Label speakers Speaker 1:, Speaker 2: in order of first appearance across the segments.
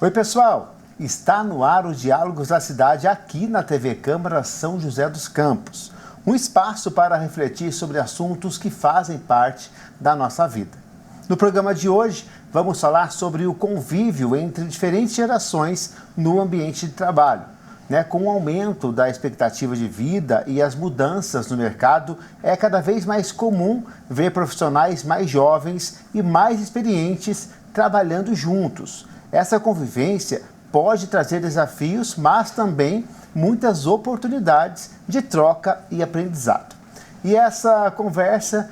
Speaker 1: Oi, pessoal! Está no ar o Diálogos da Cidade aqui na TV Câmara São José dos Campos. Um espaço para refletir sobre assuntos que fazem parte da nossa vida. No programa de hoje, vamos falar sobre o convívio entre diferentes gerações no ambiente de trabalho. Com o aumento da expectativa de vida e as mudanças no mercado, é cada vez mais comum ver profissionais mais jovens e mais experientes trabalhando juntos. Essa convivência pode trazer desafios, mas também muitas oportunidades de troca e aprendizado. E essa conversa,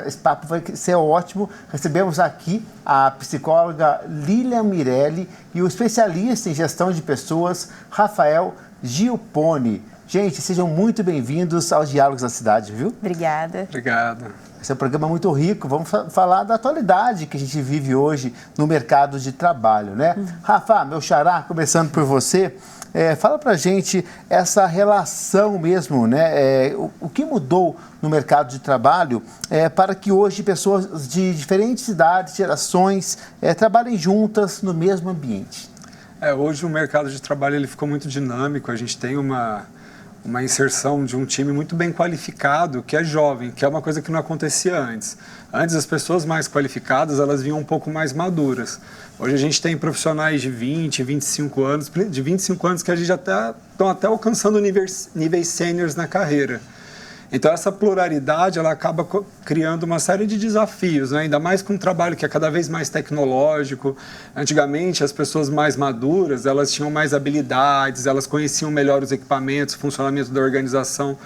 Speaker 1: esse papo vai ser ótimo. Recebemos aqui a psicóloga Lilian Mirelli e o especialista em gestão de pessoas, Rafael Giuppone. Gente, sejam muito bem-vindos aos Diálogos da Cidade, viu?
Speaker 2: Obrigada.
Speaker 3: Obrigado.
Speaker 1: Esse é um programa muito rico. Vamos falar da atualidade que a gente vive hoje no mercado de trabalho, né? Rafa, meu xará, começando por você, fala pra gente essa relação mesmo, né? O que mudou no mercado de trabalho para que hoje pessoas de diferentes idades, gerações, trabalhem juntas no mesmo ambiente?
Speaker 3: Hoje o mercado de trabalho ele ficou muito dinâmico. A gente tem uma inserção de um time muito bem qualificado, que é jovem, que é uma coisa que não acontecia antes. Antes, as pessoas mais qualificadas, elas vinham um pouco mais maduras. Hoje a gente tem profissionais de 20, 25 anos, que a gente já estão até alcançando níveis sêniores na carreira. Então, essa pluralidade, ela acaba criando uma série de desafios, né? Ainda mais com um trabalho que é cada vez mais tecnológico. Antigamente, as pessoas mais maduras, elas tinham mais habilidades, elas conheciam melhor os equipamentos, o funcionamento da organização.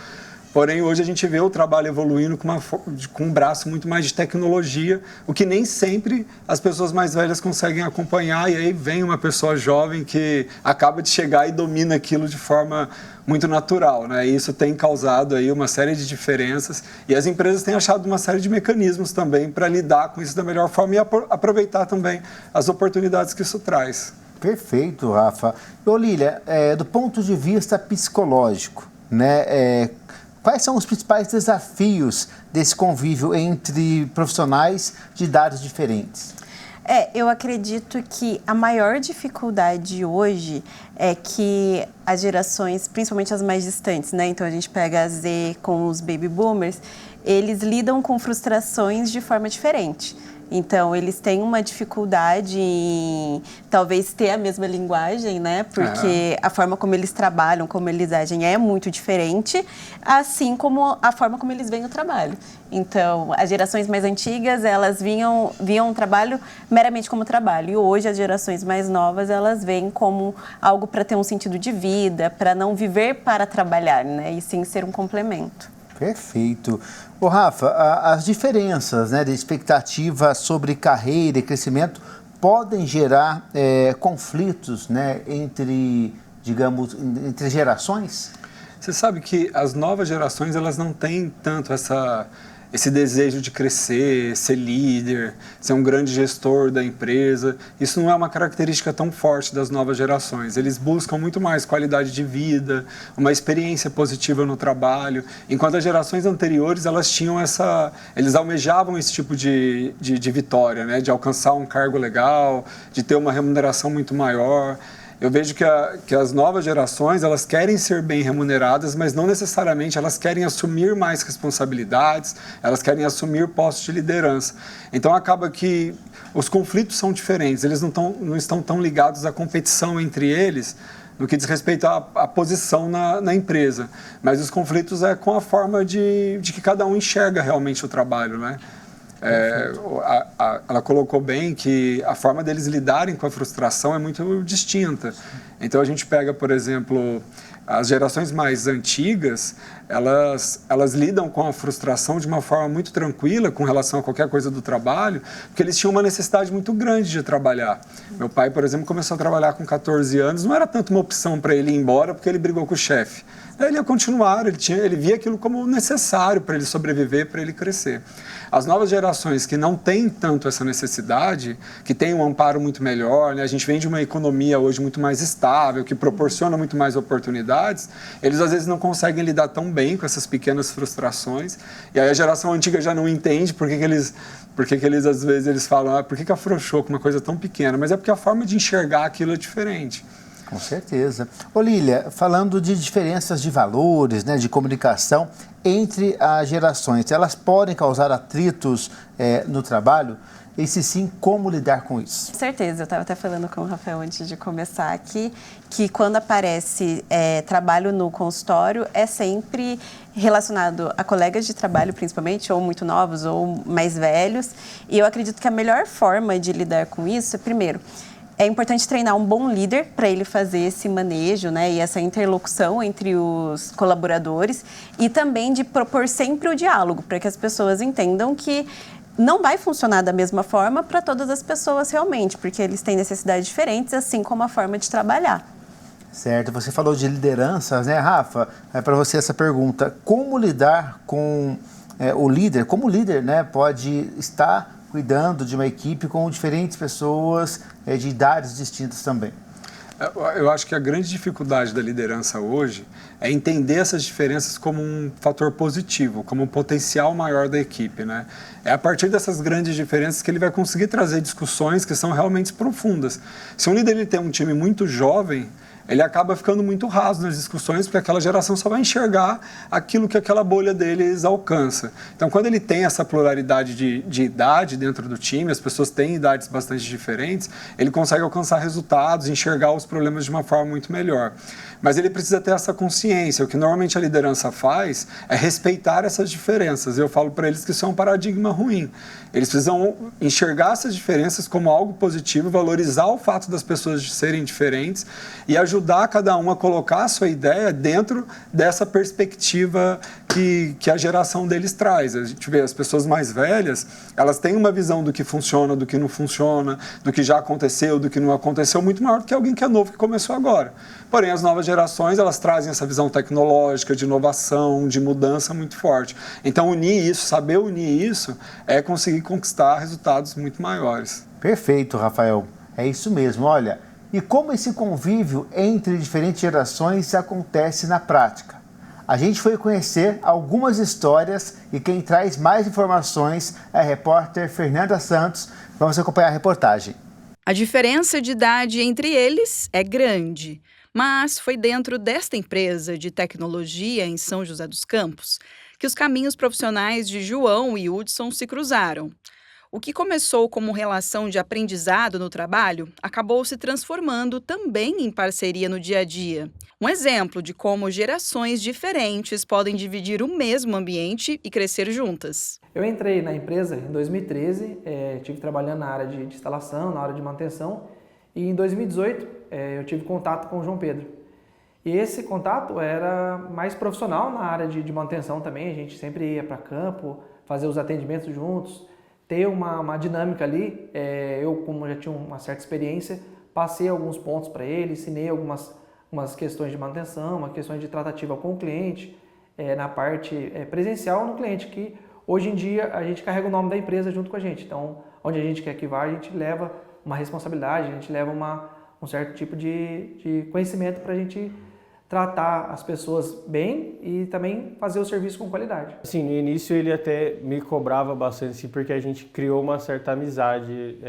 Speaker 3: Porém, hoje a gente vê o trabalho evoluindo com um braço muito mais de tecnologia, o que nem sempre as pessoas mais velhas conseguem acompanhar, e aí vem uma pessoa jovem que acaba de chegar e domina aquilo de forma muito natural, né? E isso tem causado aí uma série de diferenças, e as empresas têm achado uma série de mecanismos também para lidar com isso da melhor forma e aproveitar também as oportunidades que isso traz.
Speaker 1: Perfeito, Rafa. Ô, Lília, do ponto de vista psicológico, né? Quais são os principais desafios desse convívio entre profissionais de idades diferentes?
Speaker 2: Eu acredito que a maior dificuldade hoje é que as gerações, principalmente as mais distantes, né? Então a gente pega a Z com os baby boomers, eles lidam com frustrações de forma diferente. Então, eles têm uma dificuldade em talvez ter a mesma linguagem, né? Porque a forma como eles trabalham, como eles agem é muito diferente, assim como a forma como eles veem o trabalho. Então, as gerações mais antigas, elas viam o trabalho meramente como trabalho. E hoje, as gerações mais novas, elas veem como algo para ter um sentido de vida, para não viver para trabalhar, né? E sim ser um complemento.
Speaker 1: Perfeito. Ô, Rafa, as diferenças, né, de expectativa sobre carreira e crescimento podem gerar conflitos, né, entre gerações?
Speaker 3: Você sabe que as novas gerações, elas não têm tanto esse desejo de crescer, ser líder, ser um grande gestor da empresa. Isso não é uma característica tão forte das novas gerações. Eles buscam muito mais qualidade de vida, uma experiência positiva no trabalho, enquanto as gerações anteriores, eles almejavam esse tipo de vitória, né? De alcançar um cargo legal, de ter uma remuneração muito maior. Eu vejo que as novas gerações, elas querem ser bem remuneradas, mas não necessariamente elas querem assumir mais responsabilidades, elas querem assumir postos de liderança. Então, acaba que os conflitos são diferentes, eles não estão tão ligados à competição entre eles, no que diz respeito à posição na empresa. Mas os conflitos é com a forma de que cada um enxerga realmente o trabalho, né? Ela colocou bem que a forma deles lidarem com a frustração é muito distinta. Então, a gente pega, por exemplo, as gerações mais antigas, elas lidam com a frustração de uma forma muito tranquila com relação a qualquer coisa do trabalho, porque eles tinham uma necessidade muito grande de trabalhar. Meu pai, por exemplo, começou a trabalhar com 14 anos, não era tanto uma opção para ele ir embora porque ele brigou com o chefe. Ele ia continuar, ele via aquilo como necessário para ele sobreviver, para ele crescer. As novas gerações que não têm tanto essa necessidade, que têm um amparo muito melhor, né? A gente vem de uma economia hoje muito mais estável, que proporciona muito mais oportunidades, eles às vezes não conseguem lidar tão bem com essas pequenas frustrações, e aí a geração antiga já não entende por que eles às vezes eles falam, por que afrouxou com uma coisa tão pequena? Mas é porque a forma de enxergar aquilo é diferente.
Speaker 1: Com certeza. Ô Lília, falando de diferenças de valores, né, de comunicação entre as gerações, elas podem causar atritos no trabalho? E se sim, como lidar com isso?
Speaker 2: Com certeza, eu estava até falando com o Rafael antes de começar aqui, que quando aparece trabalho no consultório, é sempre relacionado a colegas de trabalho, principalmente, ou muito novos, ou mais velhos. E eu acredito que a melhor forma de lidar com isso é, primeiro, é importante treinar um bom líder para ele fazer esse manejo, né, e essa interlocução entre os colaboradores e também de propor sempre o diálogo, para que as pessoas entendam que não vai funcionar da mesma forma para todas as pessoas realmente, porque eles têm necessidades diferentes, assim como a forma de trabalhar.
Speaker 1: Certo, você falou de lideranças, né, Rafa? É para você essa pergunta, como lidar com o líder, como o líder, né, pode estar cuidando de uma equipe com diferentes pessoas de idades distintas também?
Speaker 3: Eu acho que a grande dificuldade da liderança hoje é entender essas diferenças como um fator positivo, como um potencial maior da equipe, né? É a partir dessas grandes diferenças que ele vai conseguir trazer discussões que são realmente profundas. Se um líder ele tem um time muito jovem, ele acaba ficando muito raso nas discussões, porque aquela geração só vai enxergar aquilo que aquela bolha deles alcança. Então, quando ele tem essa pluralidade de idade dentro do time, as pessoas têm idades bastante diferentes, ele consegue alcançar resultados, enxergar os problemas de uma forma muito melhor. Mas ele precisa ter essa consciência. O que normalmente a liderança faz é respeitar essas diferenças. Eu falo para eles que isso é um paradigma ruim. Eles precisam enxergar essas diferenças como algo positivo, valorizar o fato das pessoas serem diferentes e ajudar cada um a colocar a sua ideia dentro dessa perspectiva que a geração deles traz. A gente vê as pessoas mais velhas, elas têm uma visão do que funciona, do que não funciona, do que já aconteceu, do que não aconteceu, muito maior do que alguém que é novo, que começou agora. Porém, as novas gerações, elas trazem essa visão tecnológica, de inovação, de mudança muito forte. Então, unir isso, saber unir isso, é conseguir conquistar resultados muito maiores.
Speaker 1: Perfeito, Rafael. É isso mesmo. Olha, e como esse convívio entre diferentes gerações acontece na prática? A gente foi conhecer algumas histórias e quem traz mais informações é a repórter Fernanda Santos. Vamos acompanhar a reportagem.
Speaker 4: A diferença de idade entre eles é grande, mas foi dentro desta empresa de tecnologia em São José dos Campos que os caminhos profissionais de João e Hudson se cruzaram. O que começou como relação de aprendizado no trabalho acabou se transformando também em parceria no dia a dia. Um exemplo de como gerações diferentes podem dividir o mesmo ambiente e crescer juntas.
Speaker 5: Eu entrei na empresa em 2013, estive trabalhando na área de instalação, na área de manutenção, e em 2018 eu tive contato com o João Pedro. E esse contato era mais profissional na área de manutenção também, a gente sempre ia para campo, fazer os atendimentos juntos, ter uma dinâmica ali. Eu, como já tinha uma certa experiência, passei alguns pontos para ele, ensinei umas questões de manutenção, uma questões de tratativa com o cliente, na parte presencial no cliente, que hoje em dia a gente carrega o nome da empresa junto com a gente. Então, onde a gente quer que vá, a gente leva uma responsabilidade, a gente leva um certo tipo de conhecimento para a gente tratar as pessoas bem e também fazer o serviço com qualidade.
Speaker 6: Assim, no início ele até me cobrava bastante, assim, porque a gente criou uma certa amizade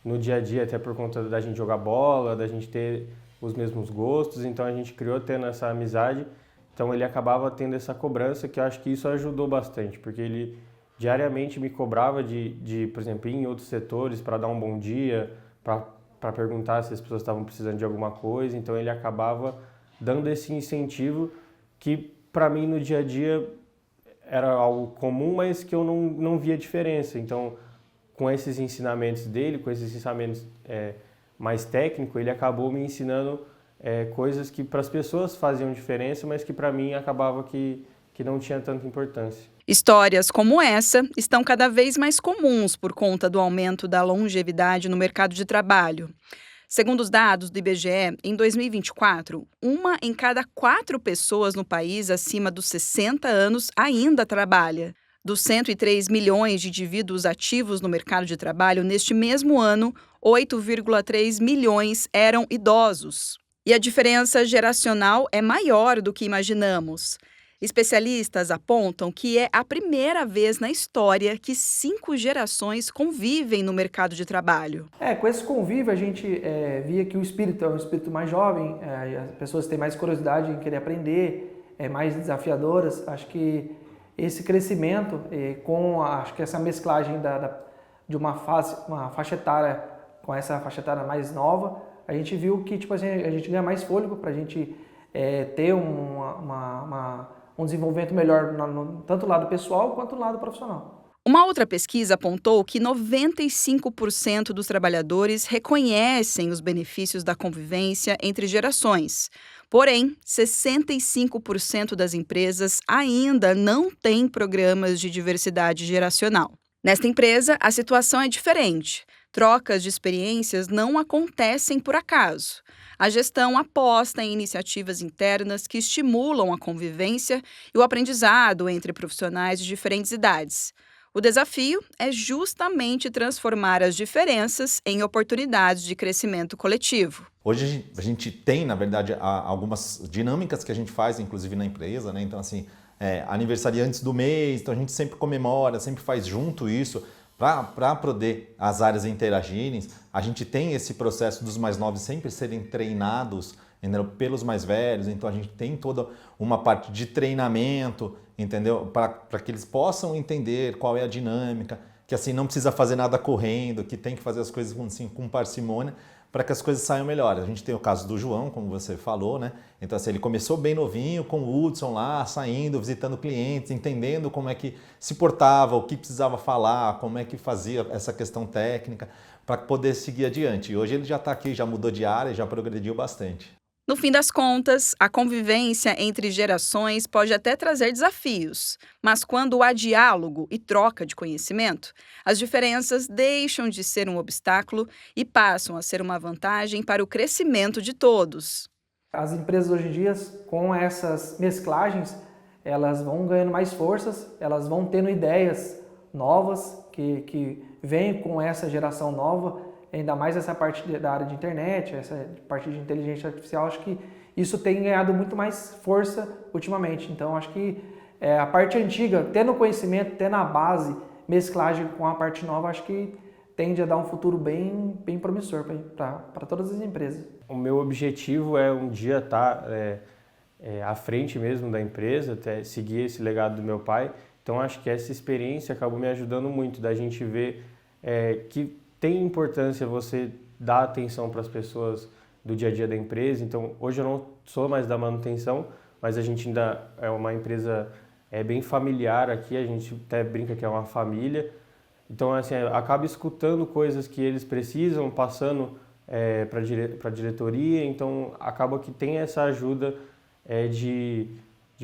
Speaker 6: no dia a dia, até por conta da gente jogar bola, da gente ter os mesmos gostos, então a gente criou tendo essa amizade, então ele acabava tendo essa cobrança, que eu acho que isso ajudou bastante, porque ele diariamente me cobrava por exemplo, ir em outros setores para dar um bom dia, para perguntar se as pessoas estavam precisando de alguma coisa, então ele acabava dando esse incentivo que, para mim, no dia a dia era algo comum, mas que eu não via diferença. Então, com esses ensinamentos dele, com esses ensinamentos mais técnicos, ele acabou me ensinando coisas que para as pessoas faziam diferença, mas que para mim acabava que não tinha tanta importância.
Speaker 4: Histórias como essa estão cada vez mais comuns por conta do aumento da longevidade no mercado de trabalho. Segundo os dados do IBGE, em 2024, 1 em cada 4 pessoas no país acima dos 60 anos ainda trabalha. Dos 103 milhões de indivíduos ativos no mercado de trabalho, neste mesmo ano, 8,3 milhões eram idosos. E a diferença geracional é maior do que imaginamos. Especialistas apontam que é a primeira vez na história que 5 gerações convivem no mercado de trabalho.
Speaker 5: Com esse convívio a gente via que o espírito é um espírito mais jovem, as pessoas têm mais curiosidade em querer aprender, mais desafiadoras. Acho que esse crescimento acho que essa mesclagem de uma faixa etária com essa faixa etária mais nova, a gente viu que tipo assim, a gente ganha mais fôlego para a gente ter um desenvolvimento melhor tanto do lado pessoal quanto do lado profissional.
Speaker 4: Uma outra pesquisa apontou que 95% dos trabalhadores reconhecem os benefícios da convivência entre gerações. Porém, 65% das empresas ainda não têm programas de diversidade geracional. Nesta empresa, a situação é diferente. Trocas de experiências não acontecem por acaso. A gestão aposta em iniciativas internas que estimulam a convivência e o aprendizado entre profissionais de diferentes idades. O desafio é justamente transformar as diferenças em oportunidades de crescimento coletivo.
Speaker 7: Hoje a gente tem, na verdade, algumas dinâmicas que a gente faz, inclusive na empresa, né? Então, assim, aniversariantes do mês, então a gente sempre comemora, sempre faz junto isso. Para poder as áreas interagirem, a gente tem esse processo dos mais novos sempre serem treinados, entendeu? Pelos mais velhos, então a gente tem toda uma parte de treinamento, entendeu? Para que eles possam entender qual é a dinâmica, que assim não precisa fazer nada correndo, que tem que fazer as coisas assim, com parcimônia, para que as coisas saiam melhor. A gente tem o caso do João, como você falou, né? Então assim, ele começou bem novinho com o Hudson lá, saindo, visitando clientes, entendendo como é que se portava, o que precisava falar, como é que fazia essa questão técnica, para poder seguir adiante. E hoje ele já está aqui, já mudou de área, já progrediu bastante.
Speaker 4: No fim das contas, a convivência entre gerações pode até trazer desafios, mas quando há diálogo e troca de conhecimento, as diferenças deixam de ser um obstáculo e passam a ser uma vantagem para o crescimento de todos.
Speaker 5: As empresas hoje em dia, com essas mesclagens, elas vão ganhando mais forças, elas vão tendo ideias novas que vêm com essa geração nova. Ainda mais essa parte da área de internet, essa parte de inteligência artificial, acho que isso tem ganhado muito mais força ultimamente. Então, acho que a parte antiga, tendo conhecimento, tendo a base, mesclagem com a parte nova, acho que tende a dar um futuro bem promissor para todas as empresas.
Speaker 6: O meu objetivo é um dia estar à frente mesmo da empresa, até seguir esse legado do meu pai. Então, acho que essa experiência acabou me ajudando muito, da gente ver que tem importância você dar atenção para as pessoas do dia a dia da empresa. Então, hoje eu não sou mais da manutenção, mas a gente ainda é uma empresa bem familiar aqui, a gente até brinca que é uma família. Então, assim, acaba escutando coisas que eles precisam, passando para a diretoria, então acaba que tem essa ajuda de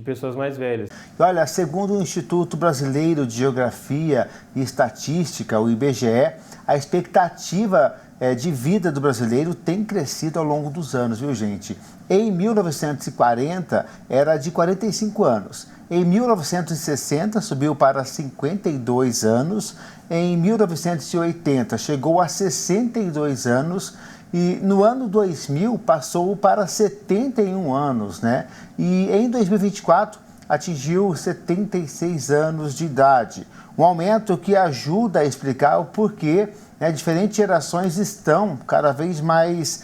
Speaker 6: pessoas mais velhas.
Speaker 1: Olha, segundo o Instituto Brasileiro de Geografia e Estatística, o IBGE, a expectativa de vida do brasileiro tem crescido ao longo dos anos, viu, gente? Em 1940 era de 45 anos. Em 1960 subiu para 52 anos. Em 1980 chegou a 62 anos. E no ano 2000 passou para 71 anos, né? E em 2024 atingiu 76 anos de idade. Um aumento que ajuda a explicar o porquê diferentes gerações estão cada vez mais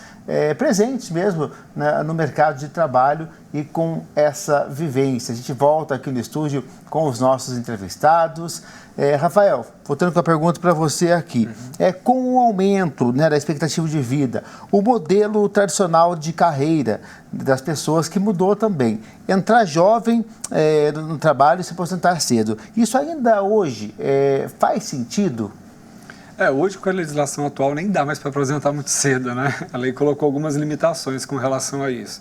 Speaker 1: presentes mesmo no mercado de trabalho e com essa vivência. A gente volta aqui no estúdio com os nossos entrevistados. Rafael, voltando com a pergunta para você aqui. Com o aumento da expectativa de vida, o modelo tradicional de carreira das pessoas que mudou também. Entrar jovem no trabalho e se aposentar cedo. Isso ainda hoje faz sentido?
Speaker 3: Hoje com a legislação atual nem dá mais para aposentar muito cedo, né? A lei colocou algumas limitações com relação a isso.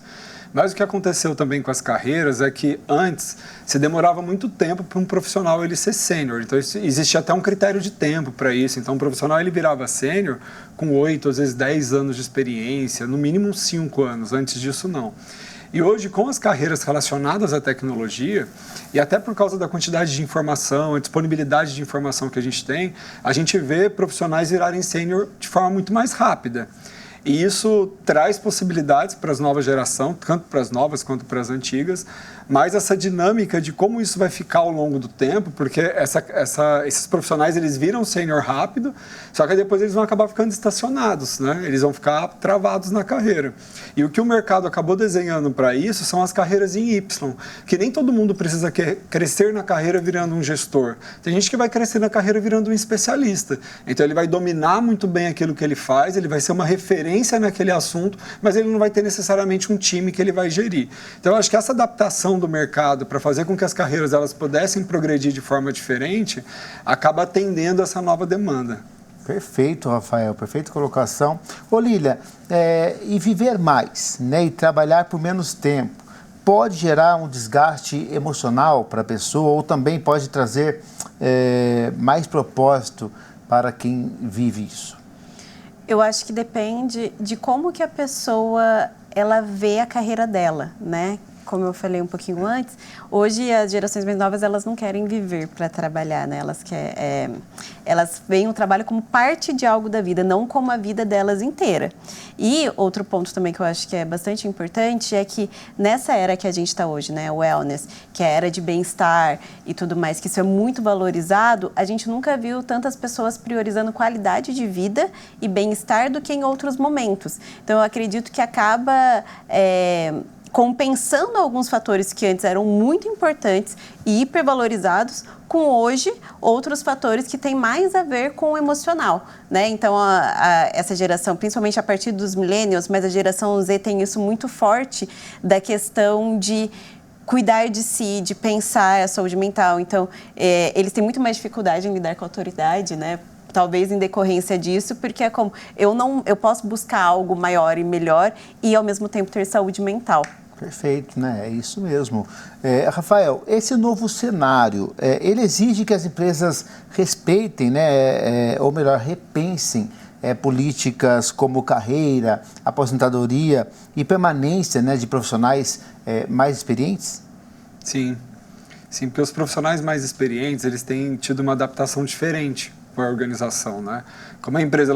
Speaker 3: Mas o que aconteceu também com as carreiras é que antes se demorava muito tempo para um profissional ele ser sênior. Então existia até um critério de tempo para isso. Então o profissional ele virava sênior com 8, às vezes 10 anos de experiência, no mínimo 5 anos. Antes disso, não. E hoje, com as carreiras relacionadas à tecnologia, e até por causa da quantidade de informação, a disponibilidade de informação que a gente vê profissionais virarem sênior de forma muito mais rápida. E isso traz possibilidades para as novas gerações, tanto para as novas quanto para as antigas, mas essa dinâmica de como isso vai ficar ao longo do tempo, porque esses profissionais eles viram sênior rápido, só que depois eles vão acabar ficando estacionados, né? Eles vão ficar travados na carreira. E o que o mercado acabou desenhando para isso são as carreiras em Y, que nem todo mundo precisa crescer na carreira virando um gestor. Tem gente que vai crescer na carreira virando um especialista. Então ele vai dominar muito bem aquilo que ele faz, ele vai ser uma referência naquele assunto, mas ele não vai ter necessariamente um time que ele vai gerir. Então eu acho que essa adaptação do mercado para fazer com que as carreiras elas pudessem progredir de forma diferente, acaba atendendo essa nova demanda.
Speaker 1: Perfeito, Rafael, perfeita colocação. Ô Lília, e viver mais, né, e trabalhar por menos tempo, pode gerar um desgaste emocional para a pessoa ou também pode trazer mais propósito para quem vive isso?
Speaker 2: Eu acho que depende de como que a pessoa ela vê a carreira dela, né? Como eu falei um pouquinho antes, hoje as gerações mais novas elas não querem viver para trabalhar, né? Elas veem o trabalho como parte de algo da vida, não como a vida delas inteira. E outro ponto também que eu acho que é bastante importante é que nessa era que a gente está hoje, né, wellness, que é a era de bem-estar e tudo mais, que isso é muito valorizado, a gente nunca viu tantas pessoas priorizando qualidade de vida e bem-estar do que em outros momentos. Então eu acredito que acaba compensando alguns fatores que antes eram muito importantes e hipervalorizados, com hoje outros fatores que têm mais a ver com o emocional, né? Então, essa geração, principalmente a partir dos millennials, mas a geração Z tem isso muito forte da questão de cuidar de si, de pensar a saúde mental. Então, eles têm muito mais dificuldade em lidar com a autoridade, né? Talvez em decorrência disso, porque é como eu posso buscar algo maior e melhor e ao mesmo tempo ter saúde mental.
Speaker 1: Perfeito, né? É isso mesmo. Rafael, esse novo cenário, ele exige que as empresas respeitem, né? Ou melhor, repensem políticas como carreira, aposentadoria e permanência, né, de profissionais mais experientes?
Speaker 3: Sim, porque os profissionais mais experientes eles têm tido uma adaptação diferente para a organização, né? Como a empresa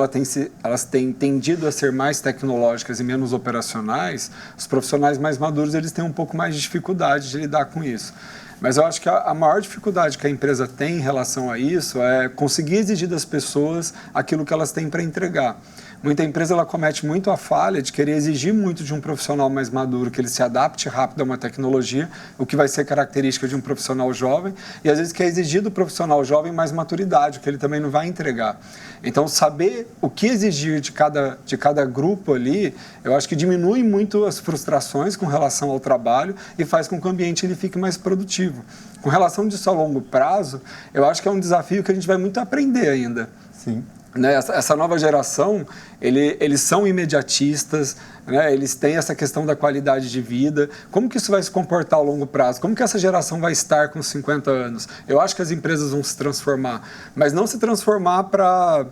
Speaker 3: elas têm tendido a ser mais tecnológicas e menos operacionais, os profissionais mais maduros eles têm um pouco mais de dificuldade de lidar com isso. Mas eu acho que a maior dificuldade que a empresa tem em relação a isso é conseguir exigir das pessoas aquilo que elas têm para entregar. Muita empresa ela comete muito a falha de querer exigir muito de um profissional mais maduro, que ele se adapte rápido a uma tecnologia, o que vai ser característica de um profissional jovem, e às vezes quer exigir do profissional jovem mais maturidade, o que ele também não vai entregar. Então, saber o que exigir de cada grupo ali, eu acho que diminui muito as frustrações com relação ao trabalho e faz com que o ambiente ele fique mais produtivo. Com relação disso a longo prazo, eu acho que é um desafio que a gente vai muito aprender ainda.
Speaker 1: Sim.
Speaker 3: Né? Essa nova geração, eles são imediatistas, né? Eles têm essa questão da qualidade de vida. Como que isso vai se comportar ao longo prazo? Como que essa geração vai estar com 50 anos? Eu acho que as empresas vão se transformar, mas não se transformar para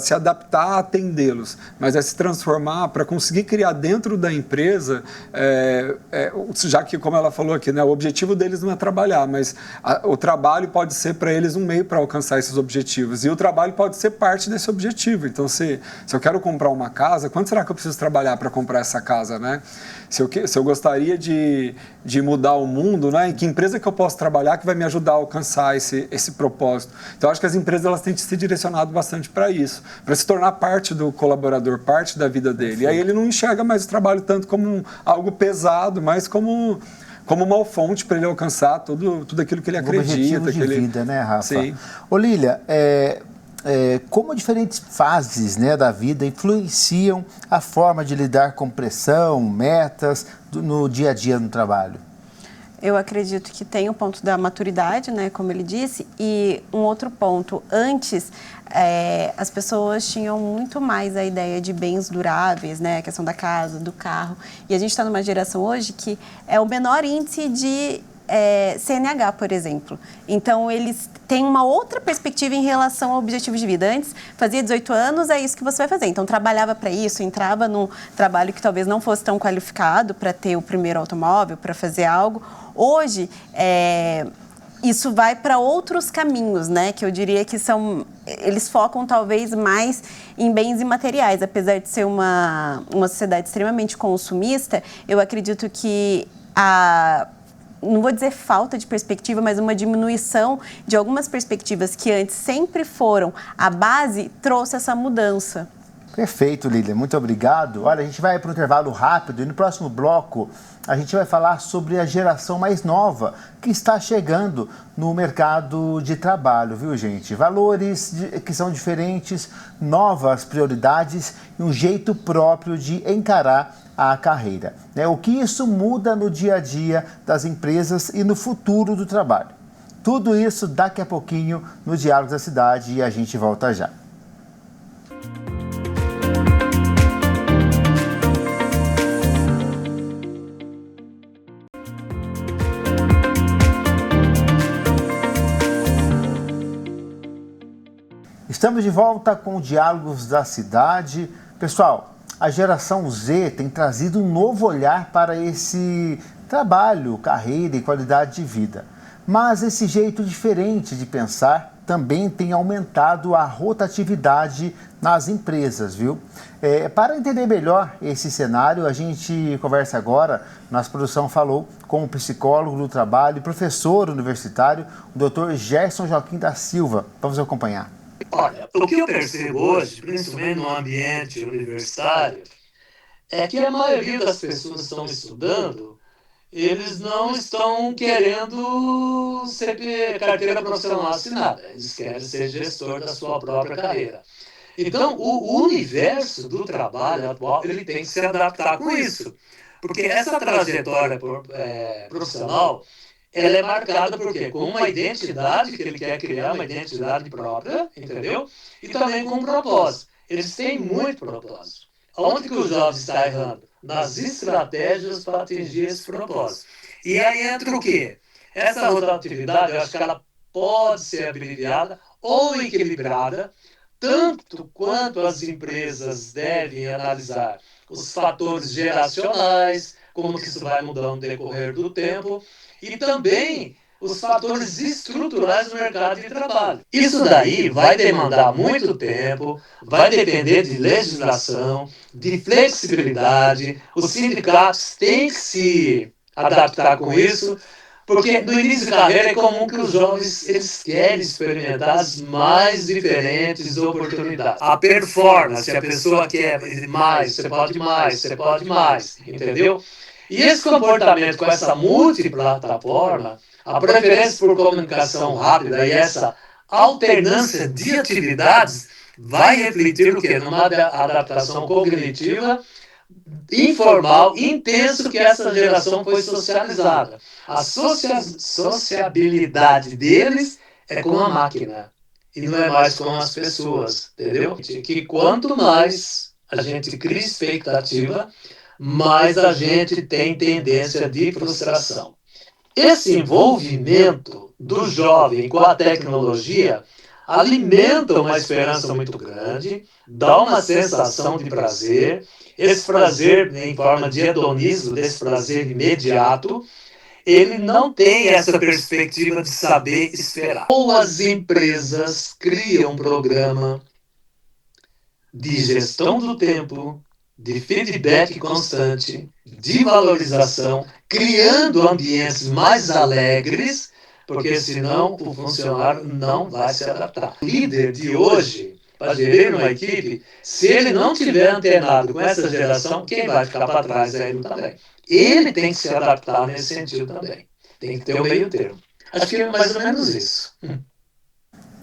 Speaker 3: se adaptar a atendê-los, mas é se transformar para conseguir criar dentro da empresa, já que, como ela falou aqui, né, o objetivo deles não é trabalhar, mas o trabalho pode ser para eles um meio para alcançar esses objetivos, e o trabalho pode ser parte desse objetivo. Então, se eu quero comprar uma casa, quanto será que eu preciso trabalhar para comprar essa casa, né? Se eu gostaria de mudar o mundo, né, em que empresa que eu posso trabalhar que vai me ajudar a alcançar esse propósito? Então, acho que as empresas elas têm se direcionado bastante para isso, para se tornar parte do colaborador, parte da vida dele. E aí ele não enxerga mais o trabalho tanto como algo pesado, mas como uma fonte para ele alcançar tudo aquilo que ele acredita.
Speaker 1: Objetivo de vida, né, Rafa?
Speaker 3: Sim.
Speaker 1: Ô Lília, como diferentes fases, né, da vida influenciam a forma de lidar com pressão, metas no dia a dia no trabalho?
Speaker 2: Eu acredito que tem o ponto da maturidade, né, como ele disse, e um outro ponto. Antes, as pessoas tinham muito mais a ideia de bens duráveis, né, a questão da casa, do carro. E a gente está numa geração hoje que é o menor índice de CNH, por exemplo. Então, eles têm uma outra perspectiva em relação ao objetivo de vida. Antes, fazia 18 anos, é isso que você vai fazer. Então, trabalhava para isso, entrava num trabalho que talvez não fosse tão qualificado para ter o primeiro automóvel, para fazer algo. Hoje, isso vai para outros caminhos, né? Que eu diria que eles focam talvez mais em bens imateriais. Apesar de ser uma sociedade extremamente consumista, eu acredito que não vou dizer falta de perspectiva, mas uma diminuição de algumas perspectivas que antes sempre foram a base, trouxe essa mudança.
Speaker 1: Perfeito, Lília. Muito obrigado. Olha, a gente vai para um intervalo rápido e no próximo bloco a gente vai falar sobre a geração mais nova que está chegando no mercado de trabalho, viu, gente? Valores que são diferentes, novas prioridades e um jeito próprio de encarar a carreira. O que isso muda no dia a dia das empresas e no futuro do trabalho. Tudo isso daqui a pouquinho no Diálogos da Cidade e a gente volta já. Estamos de volta com o Diálogos da Cidade. Pessoal, a geração Z tem trazido um novo olhar para esse trabalho, carreira e qualidade de vida. Mas esse jeito diferente de pensar também tem aumentado a rotatividade nas empresas, viu? Para entender melhor esse cenário, a gente conversa agora, nossa produção falou com o psicólogo do trabalho e professor universitário, o Dr. Gerson Joaquim da Silva. Vamos acompanhar.
Speaker 8: Olha, o que eu percebo hoje, principalmente no ambiente universitário, é que a maioria das pessoas que estão estudando, eles não estão querendo ser carteira profissional assinada, eles querem ser gestor da sua própria carreira. Então, o universo do trabalho atual, ele tem que se adaptar com isso, porque essa trajetória profissional, ela é marcada por quê? Com uma identidade que ele quer criar, uma identidade própria, entendeu? E também com um propósito. Eles têm muito propósito. Onde que o jovem está errando? Nas estratégias para atingir esse propósito. E aí entra o quê? Essa rotatividade, eu acho que ela pode ser abreviada ou equilibrada, tanto quanto as empresas devem analisar os fatores geracionais, como que isso vai mudando no decorrer do tempo, e também os fatores estruturais do mercado de trabalho. Isso daí vai demandar muito tempo, vai depender de legislação, de flexibilidade. Os sindicatos têm que se adaptar com isso, porque no início de carreira é comum que os jovens eles querem experimentar as mais diferentes oportunidades. A performance, a pessoa quer mais, você pode mais, você pode mais, entendeu? E esse comportamento com essa multiplataforma, a preferência por comunicação rápida e essa alternância de atividades vai refletir o quê? Numa adaptação cognitiva informal, intenso que essa geração foi socializada. A sociabilidade deles é com a máquina e não é mais com as pessoas, entendeu? Que quanto mais a gente cria expectativa, mais a gente tem tendência de frustração. Esse envolvimento do jovem com a tecnologia alimenta uma esperança muito grande, dá uma sensação de prazer, esse prazer em forma de hedonismo, desse prazer imediato, ele não tem essa perspectiva de saber esperar. Ou as empresas criam um programa de gestão do tempo, de feedback constante, de valorização, criando ambientes mais alegres, porque senão o funcionário não vai se adaptar. O líder de hoje, para gerir uma equipe, se ele não tiver antenado com essa geração, quem vai ficar para trás é ele também. Ele tem que se adaptar nesse sentido também. Tem que ter o meio termo. Acho que é mais ou menos isso.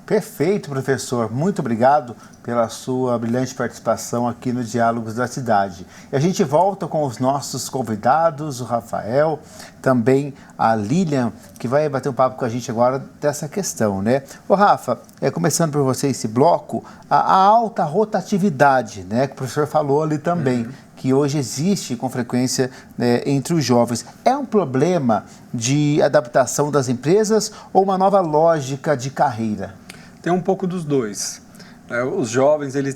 Speaker 1: Perfeito, professor. Muito obrigado pela sua brilhante participação aqui no Diálogos da Cidade. E a gente volta com os nossos convidados, o Rafael, também a Lilian, que vai bater um papo com a gente agora dessa questão, né? Ô Rafa, começando por você esse bloco, a alta rotatividade, né, que o professor falou ali também, que hoje existe com frequência entre os jovens. É um problema de adaptação das empresas ou uma nova lógica de carreira?
Speaker 3: Tem um pouco dos dois. Os jovens eles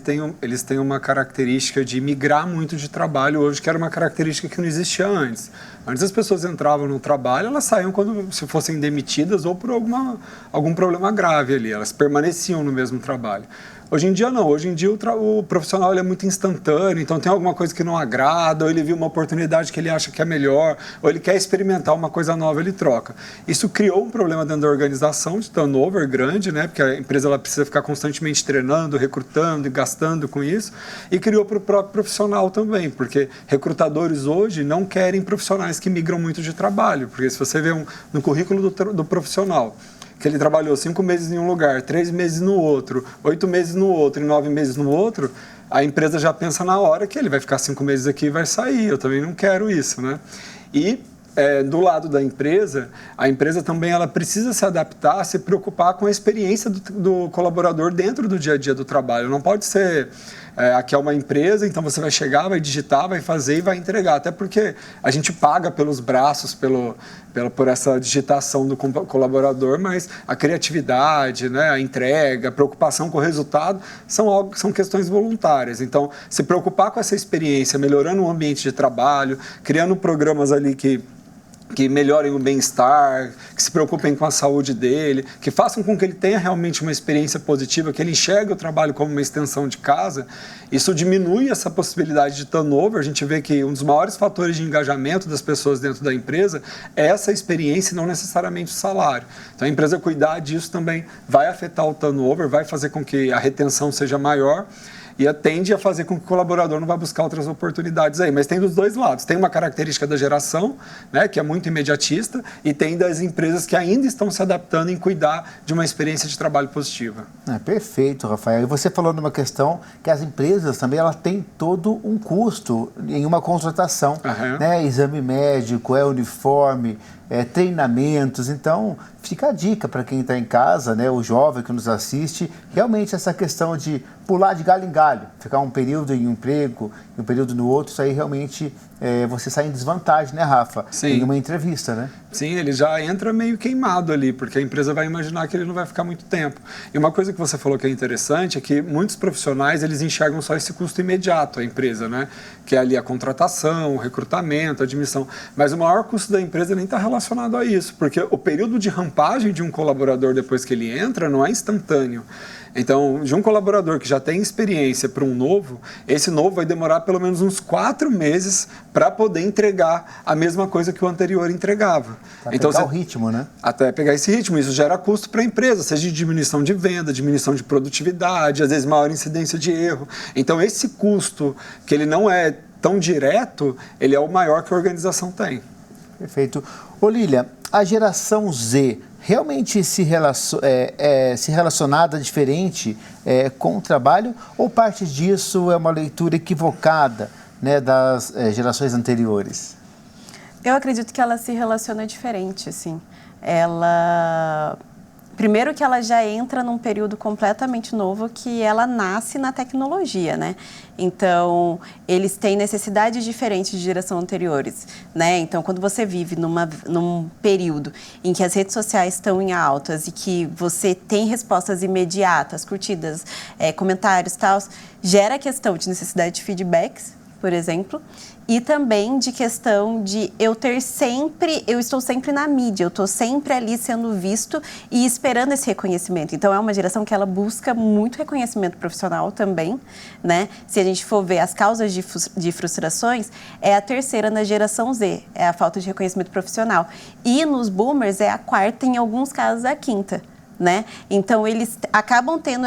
Speaker 3: têm uma característica de migrar muito de trabalho hoje, que era uma característica que não existia antes. Antes as pessoas entravam no trabalho, elas saíam quando se fossem demitidas ou por algum problema grave ali, elas permaneciam no mesmo trabalho. Hoje em dia não, hoje em dia o profissional ele é muito instantâneo, então tem alguma coisa que não agrada, ou ele viu uma oportunidade que ele acha que é melhor, ou ele quer experimentar uma coisa nova, ele troca. Isso criou um problema dentro da organização de turnover grande, né? Porque a empresa ela precisa ficar constantemente treinando, recrutando e gastando com isso, e criou para o próprio profissional também, porque recrutadores hoje não querem profissionais que migram muito de trabalho, porque se você vê no currículo do profissional, que ele trabalhou 5 meses em um lugar, 3 meses no outro, 8 meses no outro e 9 meses no outro, a empresa já pensa na hora que ele vai ficar 5 meses aqui e vai sair. Eu também não quero isso, né? E do lado da empresa, a empresa também ela precisa se adaptar, se preocupar com a experiência do colaborador dentro do dia a dia do trabalho. Não pode ser... aqui é uma empresa, então você vai chegar, vai digitar, vai fazer e vai entregar. Até porque a gente paga pelos braços, por essa digitação do colaborador, mas a criatividade, né, a entrega, a preocupação com o resultado são questões voluntárias. Então, se preocupar com essa experiência, melhorando o ambiente de trabalho, criando programas ali que melhorem o bem-estar, que se preocupem com a saúde dele, que façam com que ele tenha realmente uma experiência positiva, que ele enxergue o trabalho como uma extensão de casa, isso diminui essa possibilidade de turnover. A gente vê que um dos maiores fatores de engajamento das pessoas dentro da empresa é essa experiência e não necessariamente o salário. Então, a empresa cuidar disso também vai afetar o turnover, vai fazer com que a retenção seja maior, e tende a fazer com que o colaborador não vá buscar outras oportunidades aí. Mas tem dos dois lados. Tem uma característica da geração, né, que é muito imediatista, e tem das empresas que ainda estão se adaptando em cuidar de uma experiência de trabalho positiva.
Speaker 1: Perfeito, Rafael. E você falou numa questão que as empresas também ela têm todo um custo em uma contratação. Né? Exame médico, uniforme, treinamentos. Então, fica a dica para quem está em casa, né, o jovem que nos assiste, realmente essa questão de pular de galho em galho, ficar um período em um emprego, um período no outro, isso aí realmente você sai em desvantagem, né, Rafa?
Speaker 3: Sim.
Speaker 1: Em uma entrevista, né?
Speaker 3: Sim, ele já entra meio queimado ali, porque a empresa vai imaginar que ele não vai ficar muito tempo. E uma coisa que você falou que é interessante é que muitos profissionais, eles enxergam só esse custo imediato à empresa, né? Que é ali a contratação, o recrutamento, a admissão. Mas o maior custo da empresa nem está relacionado a isso, porque o período de rampagem de um colaborador depois que ele entra não é instantâneo. Então, de um colaborador que já tem experiência para um novo, esse novo vai demorar pelo menos uns 4 meses para poder entregar a mesma coisa que o anterior entregava.
Speaker 1: Para pegar o ritmo, né?
Speaker 3: Até pegar esse ritmo. Isso gera custo para a empresa, seja de diminuição de venda, diminuição de produtividade, às vezes maior incidência de erro. Então, esse custo, que ele não é tão direto, ele é o maior que a organização tem.
Speaker 1: Perfeito. Ô Lília, a geração Z realmente se relacionada diferente com o trabalho, ou parte disso é uma leitura equivocada, né, das gerações anteriores?
Speaker 2: Eu acredito que ela se relaciona diferente, assim. Primeiro que ela já entra num período completamente novo, que ela nasce na tecnologia, né? Então, eles têm necessidades diferentes de geração anteriores, né? Então, quando você vive num período em que as redes sociais estão em altas e que você tem respostas imediatas, curtidas, comentários e tal, gera a questão de necessidade de feedbacks, por exemplo, e também de questão de eu estou sempre na mídia, eu estou sempre ali sendo visto e esperando esse reconhecimento. Então, é uma geração que ela busca muito reconhecimento profissional também, né? Se a gente for ver as causas de frustrações, é a terceira na geração Z, é a falta de reconhecimento profissional. E nos boomers é a quarta, em alguns casos a quinta, né? Então, eles acabam tendo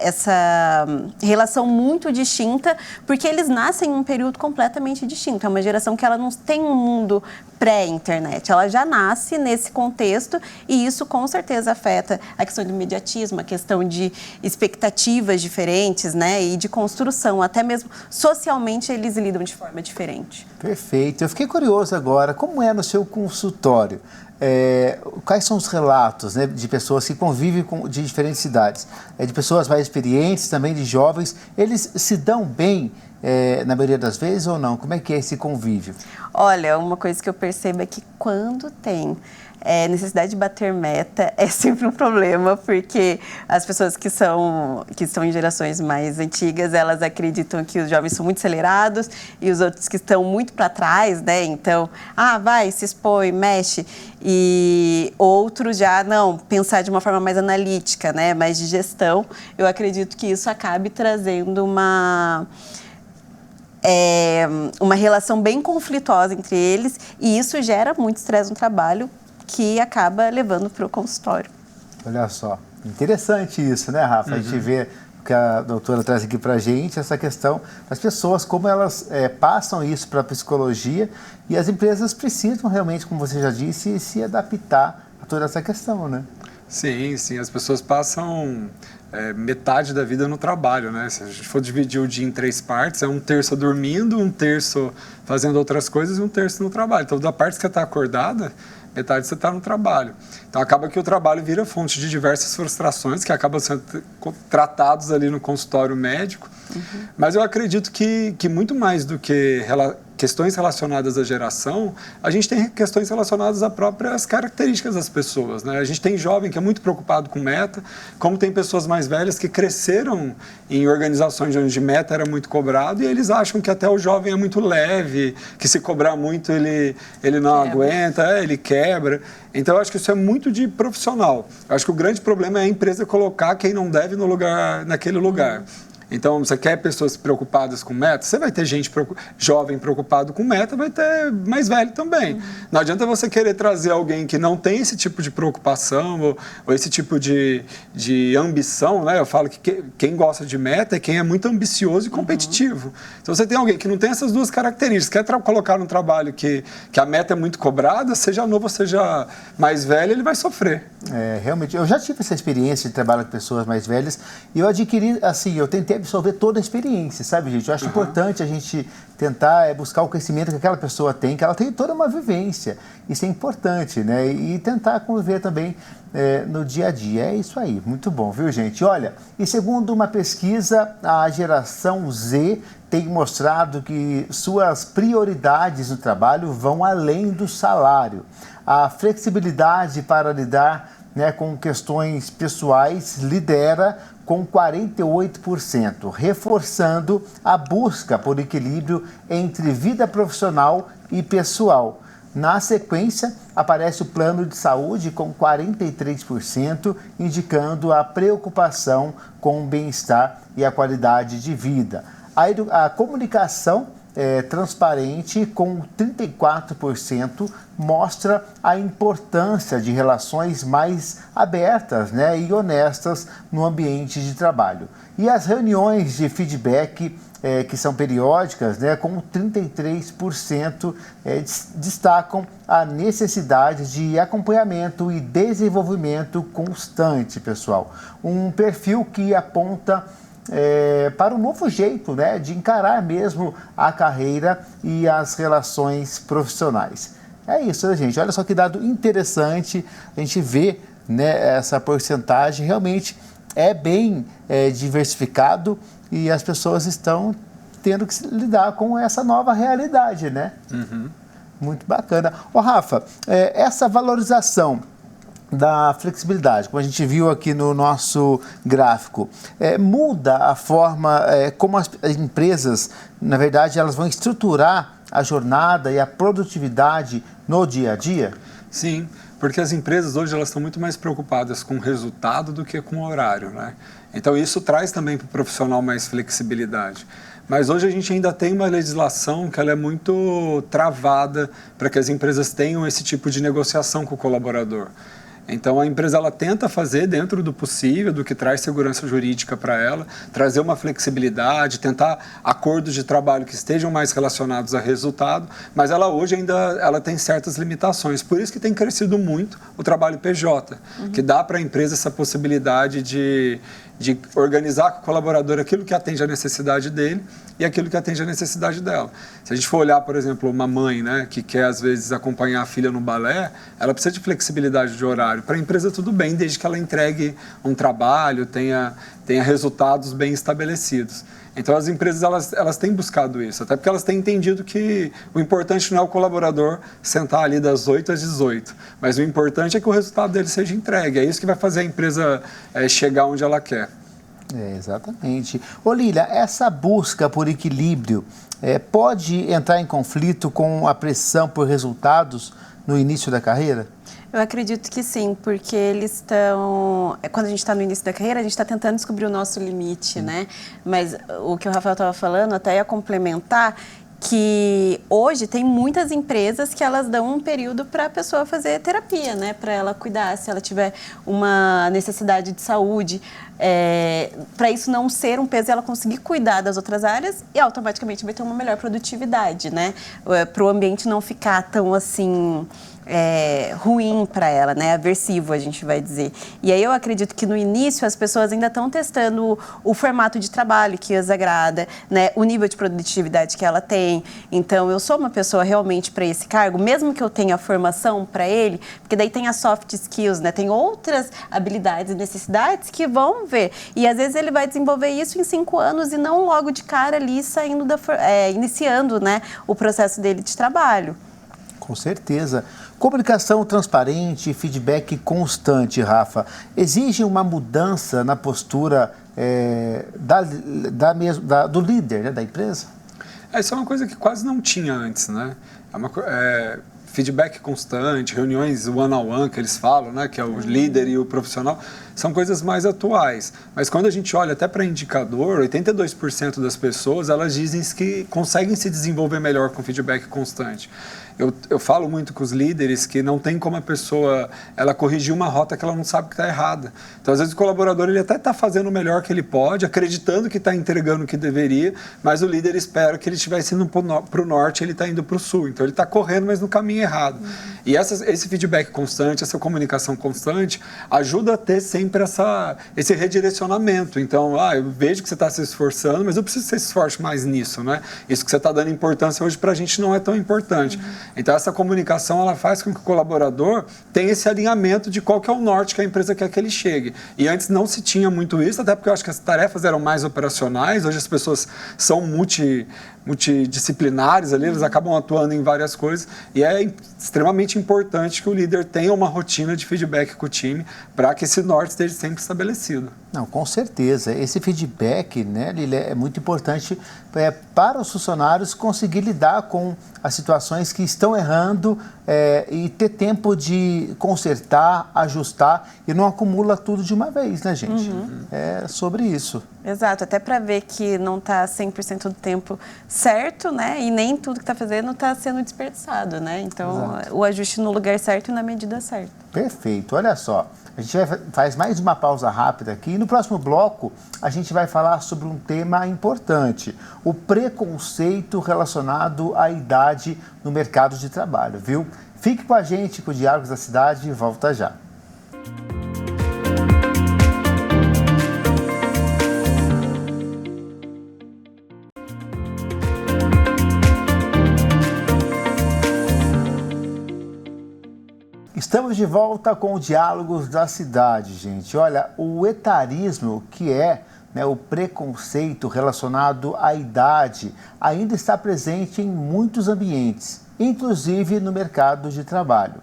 Speaker 2: essa relação muito distinta, porque eles nascem em um período completamente distinto. É uma geração que ela não tem um mundo pré-internet, ela já nasce nesse contexto e isso com certeza afeta a questão do imediatismo, a questão de expectativas diferentes, né, e de construção, até mesmo socialmente eles lidam de forma diferente.
Speaker 1: Perfeito. Eu fiquei curioso agora, como é no seu consultório? Quais são os relatos, né, de pessoas que convivem de diferentes idades? De pessoas mais experientes, também de jovens, eles se dão bem na maioria das vezes ou não? Como é que é esse convívio? Olha,
Speaker 2: uma coisa que eu percebo é que quando tem necessidade de bater meta é sempre um problema, porque as pessoas que estão em gerações mais antigas, elas acreditam que os jovens são muito acelerados e os outros que estão muito para trás, né? Então, vai, se expõe, mexe. E outros já, não, pensar de uma forma mais analítica, né? Mais de gestão. Eu acredito que isso acabe trazendo uma relação bem conflituosa entre eles e isso gera muito estresse no trabalho, que acaba levando para o consultório.
Speaker 1: Olha só, interessante isso, né, Rafa? A gente vê o que a doutora traz aqui para a gente, essa questão das pessoas, como elas passam isso para a psicologia e as empresas precisam realmente, como você já disse, se adaptar a toda essa questão, né?
Speaker 3: Sim, as pessoas passam metade da vida no trabalho, né? Se a gente for dividir o dia em 3 partes, é 1/3 dormindo, 1/3 fazendo outras coisas e 1/3 no trabalho. Então, da parte que você está acordada, metade você está no trabalho. Então, acaba que o trabalho vira fonte de diversas frustrações que acabam sendo tratados ali no consultório médico. Mas eu acredito que muito mais do que questões relacionadas à geração, a gente tem questões relacionadas às próprias características das pessoas, né? A gente tem jovem que é muito preocupado com meta, como tem pessoas mais velhas que cresceram em organizações onde meta era muito cobrado e eles acham que até o jovem é muito leve, que se cobrar muito ele não aguenta, ele quebra. Então, eu acho que isso é muito de profissional. Eu acho que o grande problema é a empresa colocar quem não deve naquele lugar. Então, você quer pessoas preocupadas com meta? Você vai ter gente jovem preocupado com meta, vai ter mais velho também. Não adianta você querer trazer alguém que não tem esse tipo de preocupação ou esse tipo de ambição, né? Eu falo que quem gosta de meta é quem é muito ambicioso e competitivo. Então, você tem alguém que não tem essas duas características, quer colocar num trabalho que a meta é muito cobrada, seja novo ou seja mais velho, ele vai sofrer.
Speaker 1: Realmente, eu já tive essa experiência de trabalhar com pessoas mais velhas e eu adquiri, assim, eu tentei absorver toda a experiência, sabe, gente? Eu acho importante a gente tentar buscar o conhecimento que aquela pessoa tem, que ela tem toda uma vivência. Isso é importante, né? E tentar conviver também no dia a dia. É isso aí, muito bom, viu, gente? Olha, e segundo uma pesquisa, a geração Z tem mostrado que suas prioridades no trabalho vão além do salário. A flexibilidade para lidar, né, com questões pessoais lidera com 48%, reforçando a busca por equilíbrio entre vida profissional e pessoal. Na sequência, aparece o plano de saúde com 43%, indicando a preocupação com o bem-estar e a qualidade de vida. A comunicação transparente, com 34%, mostra a importância de relações mais abertas, né, e honestas no ambiente de trabalho. E as reuniões de feedback, que são periódicas, né, com 33%, destacam a necessidade de acompanhamento e desenvolvimento constante, pessoal. Um perfil que aponta para um novo jeito, né, de encarar mesmo a carreira e as relações profissionais. É isso, né, gente? Olha só que dado interessante, a gente vê, né, essa porcentagem realmente é bem diversificado e as pessoas estão tendo que lidar com essa nova realidade, né? Muito bacana. Rafa, essa valorização da flexibilidade, como a gente viu aqui no nosso gráfico, muda a forma como as empresas, na verdade, elas vão estruturar a jornada e a produtividade no dia a dia?
Speaker 3: Sim, porque as empresas hoje elas estão muito mais preocupadas com o resultado do que com o horário, né? Então isso traz também para o profissional mais flexibilidade. Mas hoje a gente ainda tem uma legislação que ela é muito travada para que as empresas tenham esse tipo de negociação com o colaborador. Então a empresa ela tenta fazer dentro do possível, do que traz segurança jurídica para ela, trazer uma flexibilidade, tentar acordos de trabalho que estejam mais relacionados a resultado, mas ela hoje ainda ela tem certas limitações. Por isso que tem crescido muito o trabalho PJ, que dá para a empresa essa possibilidade de organizar com o colaborador aquilo que atende a necessidade dele e aquilo que atende a necessidade dela. Se a gente for olhar, por exemplo, uma mãe, né, que quer às vezes acompanhar a filha no balé, ela precisa de flexibilidade de horário. Para a empresa tudo bem, desde que ela entregue um trabalho, tenha resultados bem estabelecidos. Então as empresas elas têm buscado isso, até porque elas têm entendido que o importante não é o colaborador sentar ali das 8 às 18, mas o importante é que o resultado dele seja entregue. É isso que vai fazer a empresa chegar onde ela quer.
Speaker 1: Exatamente. Ô Lília, essa busca por equilíbrio pode entrar em conflito com a pressão por resultados no início da carreira?
Speaker 2: Eu acredito que sim, porque eles estão... Quando a gente está no início da carreira, a gente está tentando descobrir o nosso limite, né? Mas o que o Rafael estava falando, até ia complementar, que hoje tem muitas empresas que elas dão um período para a pessoa fazer terapia, né? Para ela cuidar, se ela tiver uma necessidade de saúde, para isso não ser um peso e ela conseguir cuidar das outras áreas e automaticamente vai ter uma melhor produtividade, né? Para o ambiente não ficar tão assim... ruim para ela, né? Aversivo, a gente vai dizer. E aí eu acredito que no início as pessoas ainda estão testando o formato de trabalho que as agrada, né? O nível de produtividade que ela tem. Então, eu sou uma pessoa realmente para esse cargo, mesmo que eu tenha formação para ele, porque daí tem as soft skills, né? Tem outras habilidades e necessidades que vão ver. E às vezes ele vai desenvolver isso em 5 anos e não logo de cara ali saindo iniciando, né, o processo dele de trabalho.
Speaker 1: Com certeza. Comunicação transparente e feedback constante, Rafa, exige uma mudança na postura do líder, né, da empresa?
Speaker 3: Isso é uma coisa que quase não tinha antes, né? Feedback constante, reuniões one-on-one que eles falam, né, que é o líder e o profissional, são coisas mais atuais. Mas quando a gente olha até para indicador, 82% das pessoas, elas dizem que conseguem se desenvolver melhor com feedback constante. Eu falo muito com os líderes que não tem como a pessoa ela corrigir uma rota que ela não sabe que está errada. Então, às vezes, o colaborador ele até está fazendo o melhor que ele pode, acreditando que está entregando o que deveria, mas o líder espera que ele estivesse indo para o norte e ele está indo para o sul. Então, ele está correndo, mas no caminho errado. E esse feedback constante, essa comunicação constante, ajuda a ter sempre esse redirecionamento. Então, eu vejo que você está se esforçando, mas eu preciso que você se esforce mais nisso, né? Isso que você está dando importância hoje para a gente não é tão importante. Então, essa comunicação ela faz com que o colaborador tenha esse alinhamento de qual que é o norte que a empresa quer que ele chegue. E antes não se tinha muito isso, até porque eu acho que as tarefas eram mais operacionais, hoje as pessoas são multidisciplinares ali, eles acabam atuando em várias coisas e é extremamente importante que o líder tenha uma rotina de feedback com o time para que esse norte esteja sempre estabelecido.
Speaker 1: Não, com certeza. Esse feedback, né, Lília, é muito importante para os funcionários conseguir lidar com as situações que estão errando e ter tempo de consertar, ajustar e não acumula tudo de uma vez, né, gente? É sobre isso.
Speaker 2: Exato, até para ver que não está 100% do tempo certo, né? E nem tudo que está fazendo está sendo desperdiçado, né? Então, o ajuste no lugar certo e na medida certa.
Speaker 1: Perfeito. Olha só, a gente faz mais uma pausa rápida aqui e no próximo bloco a gente vai falar sobre um tema importante, o preconceito relacionado à idade no mercado de trabalho, viu? Fique com a gente, com o Diálogos da Cidade e volta já. Estamos de volta com o Diálogos da Cidade, gente. Olha, o etarismo, que é o preconceito relacionado à idade, ainda está presente em muitos ambientes, inclusive no mercado de trabalho.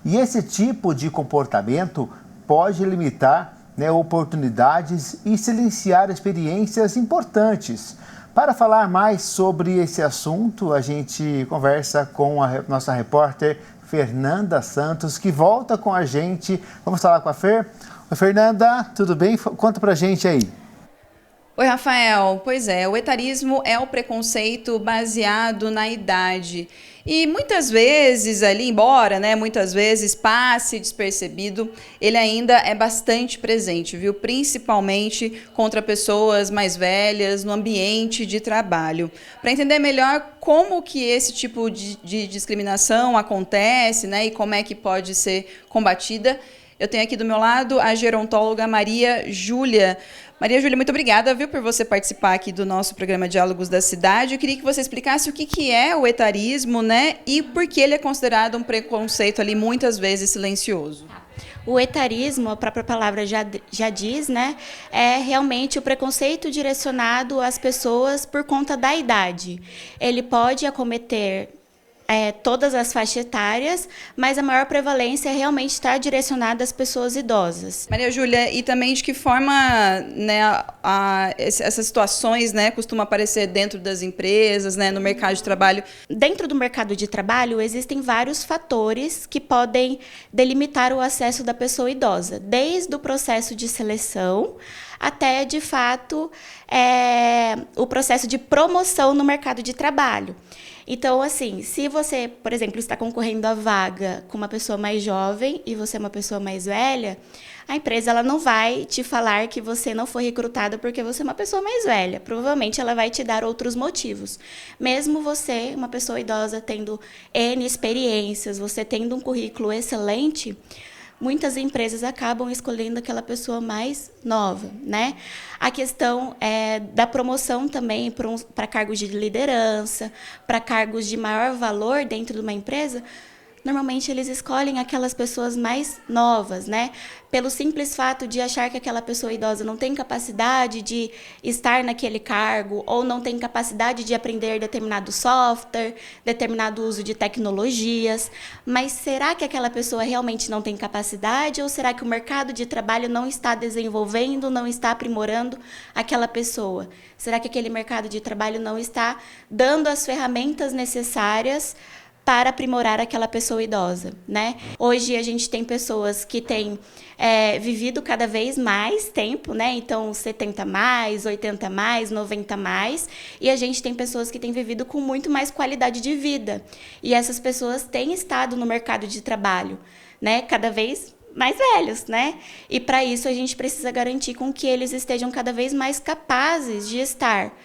Speaker 1: E esse tipo de comportamento pode limitar oportunidades e silenciar experiências importantes. Para falar mais sobre esse assunto, a gente conversa com a nossa repórter Fernanda Santos, que volta com a gente. Vamos falar com a Fer? Oi, Fernanda, tudo bem? Conta pra gente aí.
Speaker 4: Oi, Rafael. Pois é, o etarismo é o preconceito baseado na idade. E muitas vezes ali, embora, né, muitas vezes passe despercebido, ele ainda é bastante presente, viu? Principalmente contra pessoas mais velhas no ambiente de trabalho. Para entender melhor como que esse tipo de discriminação acontece, né, e como é que pode ser combatida, eu tenho aqui do meu lado a gerontóloga Maria Júlia. Maria Júlia, muito obrigada, viu, por você participar aqui do nosso programa Diálogos da Cidade. Eu queria que você explicasse o que é o etarismo, né, e por que ele é considerado um preconceito ali muitas vezes silencioso.
Speaker 9: O etarismo, a própria palavra já diz, né, é realmente o preconceito direcionado às pessoas por conta da idade. Ele pode acometer todas as faixas etárias, mas a maior prevalência é realmente estar direcionada às pessoas idosas.
Speaker 4: Maria Júlia, e também de que forma, né, essas situações, né, costumam aparecer dentro das empresas, né, no mercado de trabalho?
Speaker 9: Dentro do mercado de trabalho, existem vários fatores que podem delimitar o acesso da pessoa idosa, desde o processo de seleção até, de fato, o processo de promoção no mercado de trabalho. Então, assim, se você, por exemplo, está concorrendo à vaga com uma pessoa mais jovem e você é uma pessoa mais velha, a empresa ela não vai te falar que você não foi recrutada porque você é uma pessoa mais velha. Provavelmente ela vai te dar outros motivos. Mesmo você, uma pessoa idosa, tendo N experiências, você tendo um currículo excelente, muitas empresas acabam escolhendo aquela pessoa mais nova, né? A questão da promoção também para cargos de liderança, para cargos de maior valor dentro de uma empresa, normalmente eles escolhem aquelas pessoas mais novas, né? Pelo simples fato de achar que aquela pessoa idosa não tem capacidade de estar naquele cargo ou não tem capacidade de aprender determinado software, determinado uso de tecnologias. Mas será que aquela pessoa realmente não tem capacidade ou será que o mercado de trabalho não está desenvolvendo, não está aprimorando aquela pessoa? Será que aquele mercado de trabalho não está dando as ferramentas necessárias para aprimorar aquela pessoa idosa, né? Hoje a gente tem pessoas que têm vivido cada vez mais tempo, né? Então 70 mais, 80 mais, 90 mais, e a gente tem pessoas que têm vivido com muito mais qualidade de vida. E essas pessoas têm estado no mercado de trabalho, né? Cada vez mais velhos, né? E para isso a gente precisa garantir com que eles estejam cada vez mais capazes de estar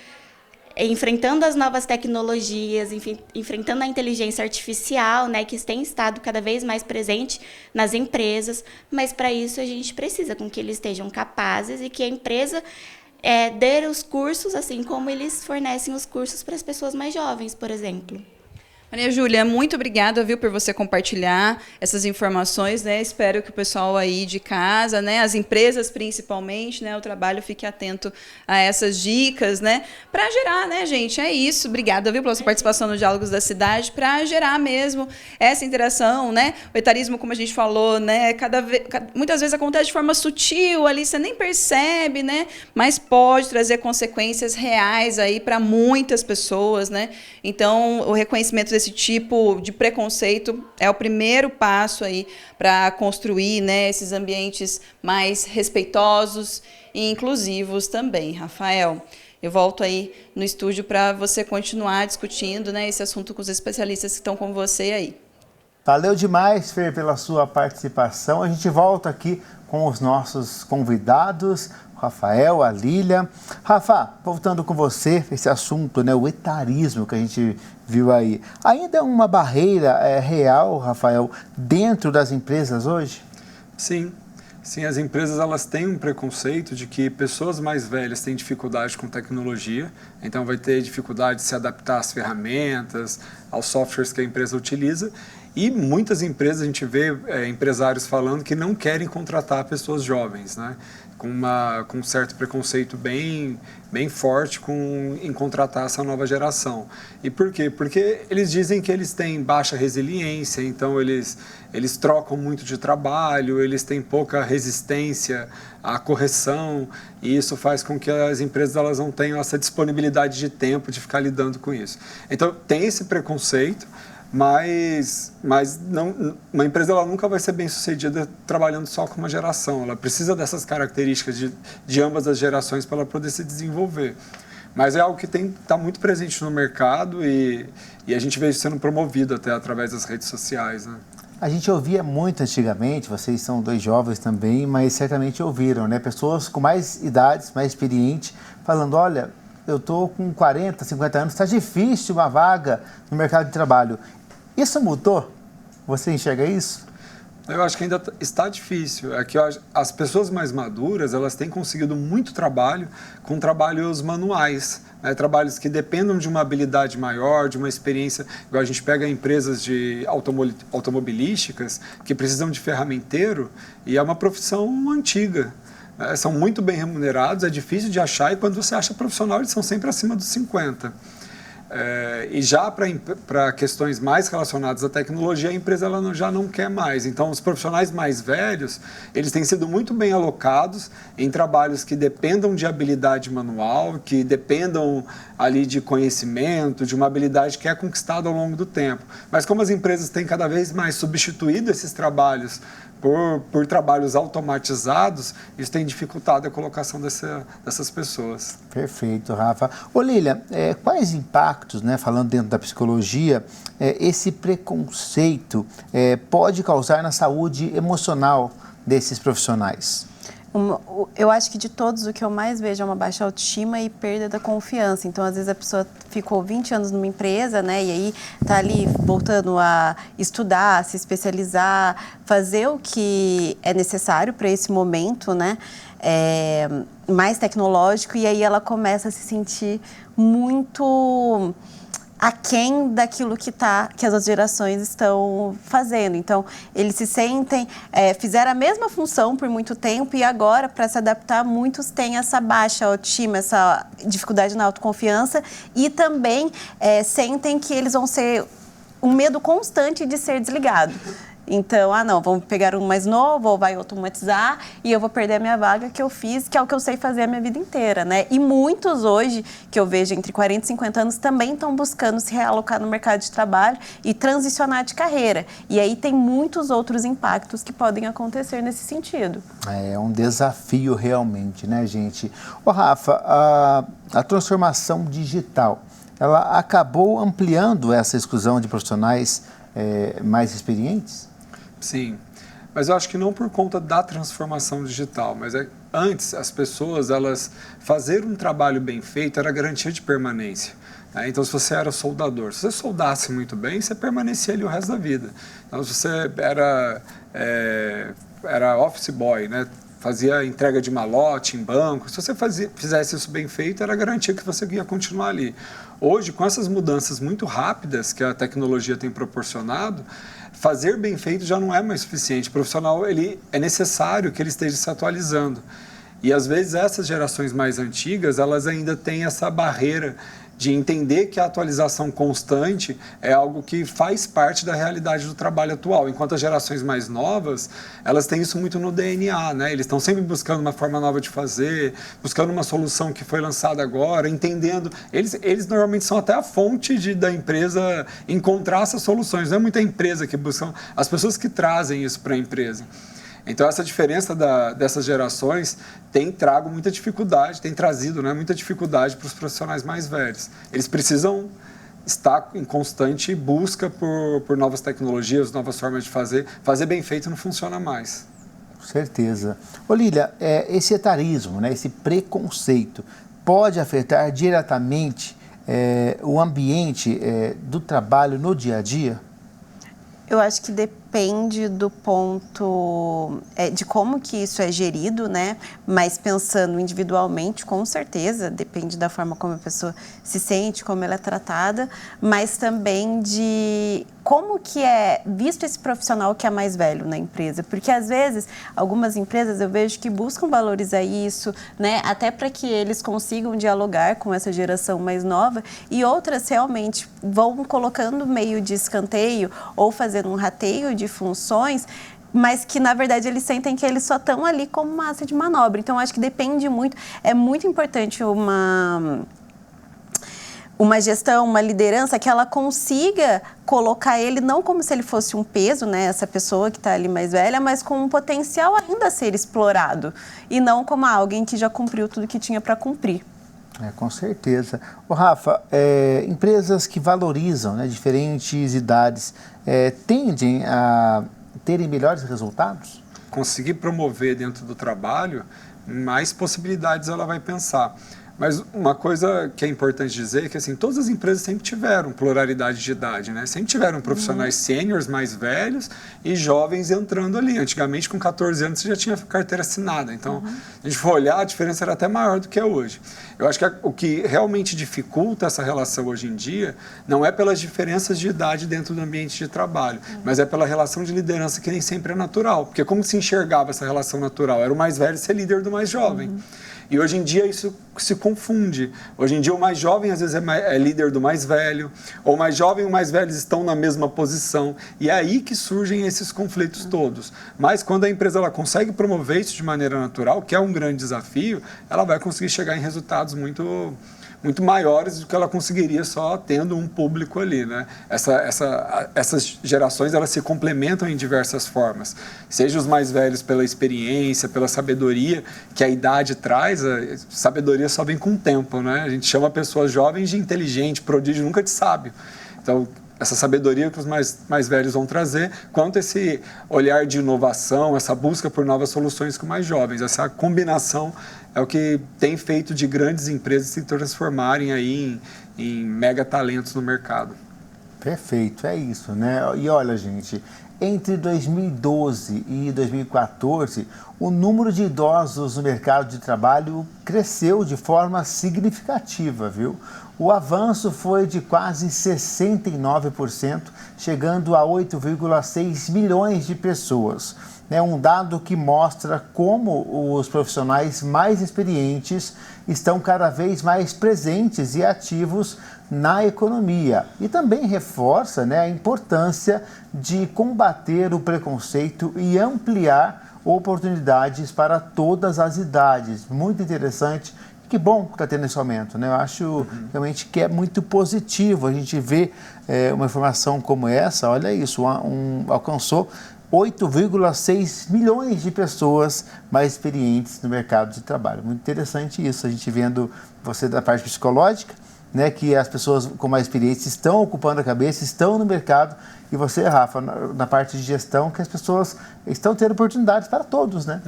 Speaker 9: enfrentando as novas tecnologias, enfim, enfrentando a inteligência artificial, né, que tem estado cada vez mais presente nas empresas, mas para isso a gente precisa com que eles estejam capazes e que a empresa dê os cursos, assim como eles fornecem os cursos para as pessoas mais jovens, por exemplo.
Speaker 4: Maria Júlia, muito obrigada, viu, por você compartilhar essas informações, né? Espero que o pessoal aí de casa, né, as empresas principalmente, né, o trabalho fique atento a essas dicas, né, para gerar, né, gente, é isso. Obrigada, viu, pela sua participação no Diálogos da Cidade, para gerar mesmo essa interação, né? O etarismo, como a gente falou, né, muitas vezes acontece de forma sutil ali, você nem percebe, né, mas pode trazer consequências reais aí para muitas pessoas, né? Então, o reconhecimento desse tipo de preconceito é o primeiro passo aí para construir, né, esses ambientes mais respeitosos e inclusivos também. Rafael, eu volto aí no estúdio para você continuar discutindo, né, esse assunto com os especialistas que estão com você aí.
Speaker 1: Valeu demais, Fer, pela sua participação. A gente volta aqui com os nossos convidados, Rafael, a Lília. Rafa, voltando com você, esse assunto, né, o etarismo que a gente viu aí. Ainda é uma barreira real, Rafael, dentro das empresas hoje?
Speaker 3: Sim. Sim, as empresas elas têm um preconceito de que pessoas mais velhas têm dificuldade com tecnologia, então vai ter dificuldade de se adaptar às ferramentas, aos softwares que a empresa utiliza. E muitas empresas, a gente vê empresários falando que não querem contratar pessoas jovens, né? Com um certo preconceito bem forte em contratar essa nova geração. E por quê? Porque eles dizem que eles têm baixa resiliência, então eles trocam muito de trabalho, eles têm pouca resistência à correção, e isso faz com que as empresas elas não tenham essa disponibilidade de tempo de ficar lidando com isso. Então tem esse preconceito, mas não, uma empresa ela nunca vai ser bem sucedida trabalhando só com uma geração. Ela precisa dessas características de ambas as gerações para ela poder se desenvolver. Mas é algo que está muito presente no mercado e a gente vê isso sendo promovido até através das redes sociais, né?
Speaker 1: A gente ouvia muito antigamente, vocês são 2 jovens também, mas certamente ouviram, né? Pessoas com mais idades, mais experientes, falando, olha, eu estou com 40, 50 anos, está difícil uma vaga no mercado de trabalho. Isso mudou? Você enxerga isso?
Speaker 3: Eu acho que ainda está difícil. É que as pessoas mais maduras, elas têm conseguido muito trabalho com trabalhos manuais, né? Trabalhos que dependam de uma habilidade maior, de uma experiência. Igual a gente pega empresas de automobilísticas que precisam de ferramenteiro e é uma profissão antiga. São muito bem remunerados, é difícil de achar e quando você acha profissional, eles são sempre acima dos 50. E já para questões mais relacionadas à tecnologia, a empresa ela já não quer mais. Então, os profissionais mais velhos, eles têm sido muito bem alocados em trabalhos que dependam de habilidade manual, que dependam ali de conhecimento, de uma habilidade que é conquistada ao longo do tempo. Mas como as empresas têm cada vez mais substituído esses trabalhos por trabalhos automatizados, isso tem dificultado a colocação dessas pessoas.
Speaker 1: Perfeito, Rafa. Ô Lília, quais impactos, né, falando dentro da psicologia, esse preconceito pode causar na saúde emocional desses profissionais?
Speaker 2: Eu acho que de todos o que eu mais vejo é uma baixa autoestima e perda da confiança. Então, às vezes a pessoa ficou 20 anos numa empresa, né, e aí está ali voltando a estudar, se especializar, fazer o que é necessário para esse momento, né, mais tecnológico, e aí ela começa a se sentir muito aquém daquilo que as outras gerações estão fazendo. Então, eles se sentem, fizeram a mesma função por muito tempo e agora, para se adaptar, muitos têm essa baixa autoestima, essa dificuldade na autoconfiança e também sentem que eles vão ser um medo constante de ser desligado. Então, não, vamos pegar um mais novo ou vai automatizar e eu vou perder a minha vaga que eu fiz, que é o que eu sei fazer a minha vida inteira, né? E muitos hoje, que eu vejo entre 40 e 50 anos, também estão buscando se realocar no mercado de trabalho e transicionar de carreira. E aí tem muitos outros impactos que podem acontecer nesse sentido.
Speaker 1: É um desafio realmente, né, gente? Ô, Rafa, a transformação digital, ela acabou ampliando essa exclusão de profissionais mais experientes?
Speaker 3: Sim, mas eu acho que não por conta da transformação digital, mas antes as pessoas, elas fazer um trabalho bem feito era garantia de permanência. Né? Então, se você era soldador, se você soldasse muito bem, você permanecia ali o resto da vida. Então, se você era office boy, né? Fazia entrega de malote em banco, se você fizesse isso bem feito, era garantia que você ia continuar ali. Hoje, com essas mudanças muito rápidas que a tecnologia tem proporcionado, fazer bem feito já não é mais suficiente. O profissional, é necessário que ele esteja se atualizando. E, às vezes, essas gerações mais antigas, elas ainda têm essa barreira de entender que a atualização constante é algo que faz parte da realidade do trabalho atual. Enquanto as gerações mais novas, elas têm isso muito no DNA, né? Eles estão sempre buscando uma forma nova de fazer, buscando uma solução que foi lançada agora, entendendo. Eles normalmente são até a fonte da empresa encontrar essas soluções. Não é muita empresa que busca, as pessoas que trazem isso para a empresa. Então, essa diferença dessas gerações tem trazido, né, muita dificuldade para os profissionais mais velhos. Eles precisam estar em constante busca por novas tecnologias, novas formas de fazer. Fazer bem feito não funciona mais.
Speaker 1: Com certeza. Ô Lília, esse etarismo, né, esse preconceito, pode afetar diretamente o ambiente do trabalho no dia a dia?
Speaker 2: Eu acho que depende do ponto de como que isso é gerido, né? Mas pensando individualmente, com certeza, depende da forma como a pessoa se sente, como ela é tratada, mas também de como que é visto esse profissional que é mais velho na empresa. Porque, às vezes, algumas empresas eu vejo que buscam valorizar isso, né? Até para que eles consigam dialogar com essa geração mais nova, e outras realmente vão colocando meio de escanteio ou fazendo um rateio de funções, mas que, na verdade, eles sentem que eles só estão ali como massa de manobra. Então, acho que depende muito, é muito importante uma gestão, uma liderança que ela consiga colocar ele não como se ele fosse um peso, né, essa pessoa que está ali mais velha, mas com um potencial ainda a ser explorado e não como alguém que já cumpriu tudo que tinha para cumprir.
Speaker 1: Com certeza. Ô, Rafa, empresas que valorizam, né, diferentes idades tendem a terem melhores resultados?
Speaker 3: Conseguir promover dentro do trabalho, mais possibilidades ela vai pensar. Mas uma coisa que é importante dizer é que assim, todas as empresas sempre tiveram pluralidade de idade, né? Sempre tiveram profissionais sêniores mais velhos e jovens entrando ali. Antigamente, com 14 anos, você já tinha carteira assinada. Então, se a gente for olhar, a diferença era até maior do que é hoje. Eu acho que o que realmente dificulta essa relação hoje em dia não é pelas diferenças de idade dentro do ambiente de trabalho, mas é pela relação de liderança que nem sempre é natural. Porque como se enxergava essa relação natural? Era o mais velho ser líder do mais jovem. E hoje em dia isso se confunde. Hoje em dia o mais jovem às vezes é líder do mais velho, ou o mais jovem e o mais velho estão na mesma posição. E é aí que surgem esses conflitos todos. Mas quando a empresa ela consegue promover isso de maneira natural, que é um grande desafio, ela vai conseguir chegar em resultados muito maiores do que ela conseguiria só tendo um público ali, né? Essas gerações, elas se complementam em diversas formas. Seja os mais velhos pela experiência, pela sabedoria que a idade traz, a sabedoria só vem com o tempo, né? A gente chama pessoas jovens de inteligente, prodígio, nunca de sábio. Então, essa sabedoria que os mais velhos vão trazer, quanto esse olhar de inovação, essa busca por novas soluções com mais jovens. Essa combinação é o que tem feito de grandes empresas se transformarem aí em mega talentos no mercado.
Speaker 1: Perfeito, é isso, né? E olha, gente, entre 2012 e 2014, o número de idosos no mercado de trabalho cresceu de forma significativa, viu? O avanço foi de quase 69%, chegando a 8,6 milhões de pessoas. É um dado que mostra como os profissionais mais experientes estão cada vez mais presentes e ativos na economia. E também reforça, né, a importância de combater o preconceito e ampliar oportunidades para todas as idades. Muito interessante. Que bom que está tendo esse aumento, né? Eu acho realmente que é muito positivo a gente ver uma informação como essa. Olha isso, alcançou 8,6 milhões de pessoas mais experientes no mercado de trabalho. Muito interessante isso, a gente vendo você da parte psicológica, né, que as pessoas com mais experiência estão ocupando a cabeça, estão no mercado, e você, Rafa, na parte de gestão, que as pessoas estão tendo oportunidades para todos, né?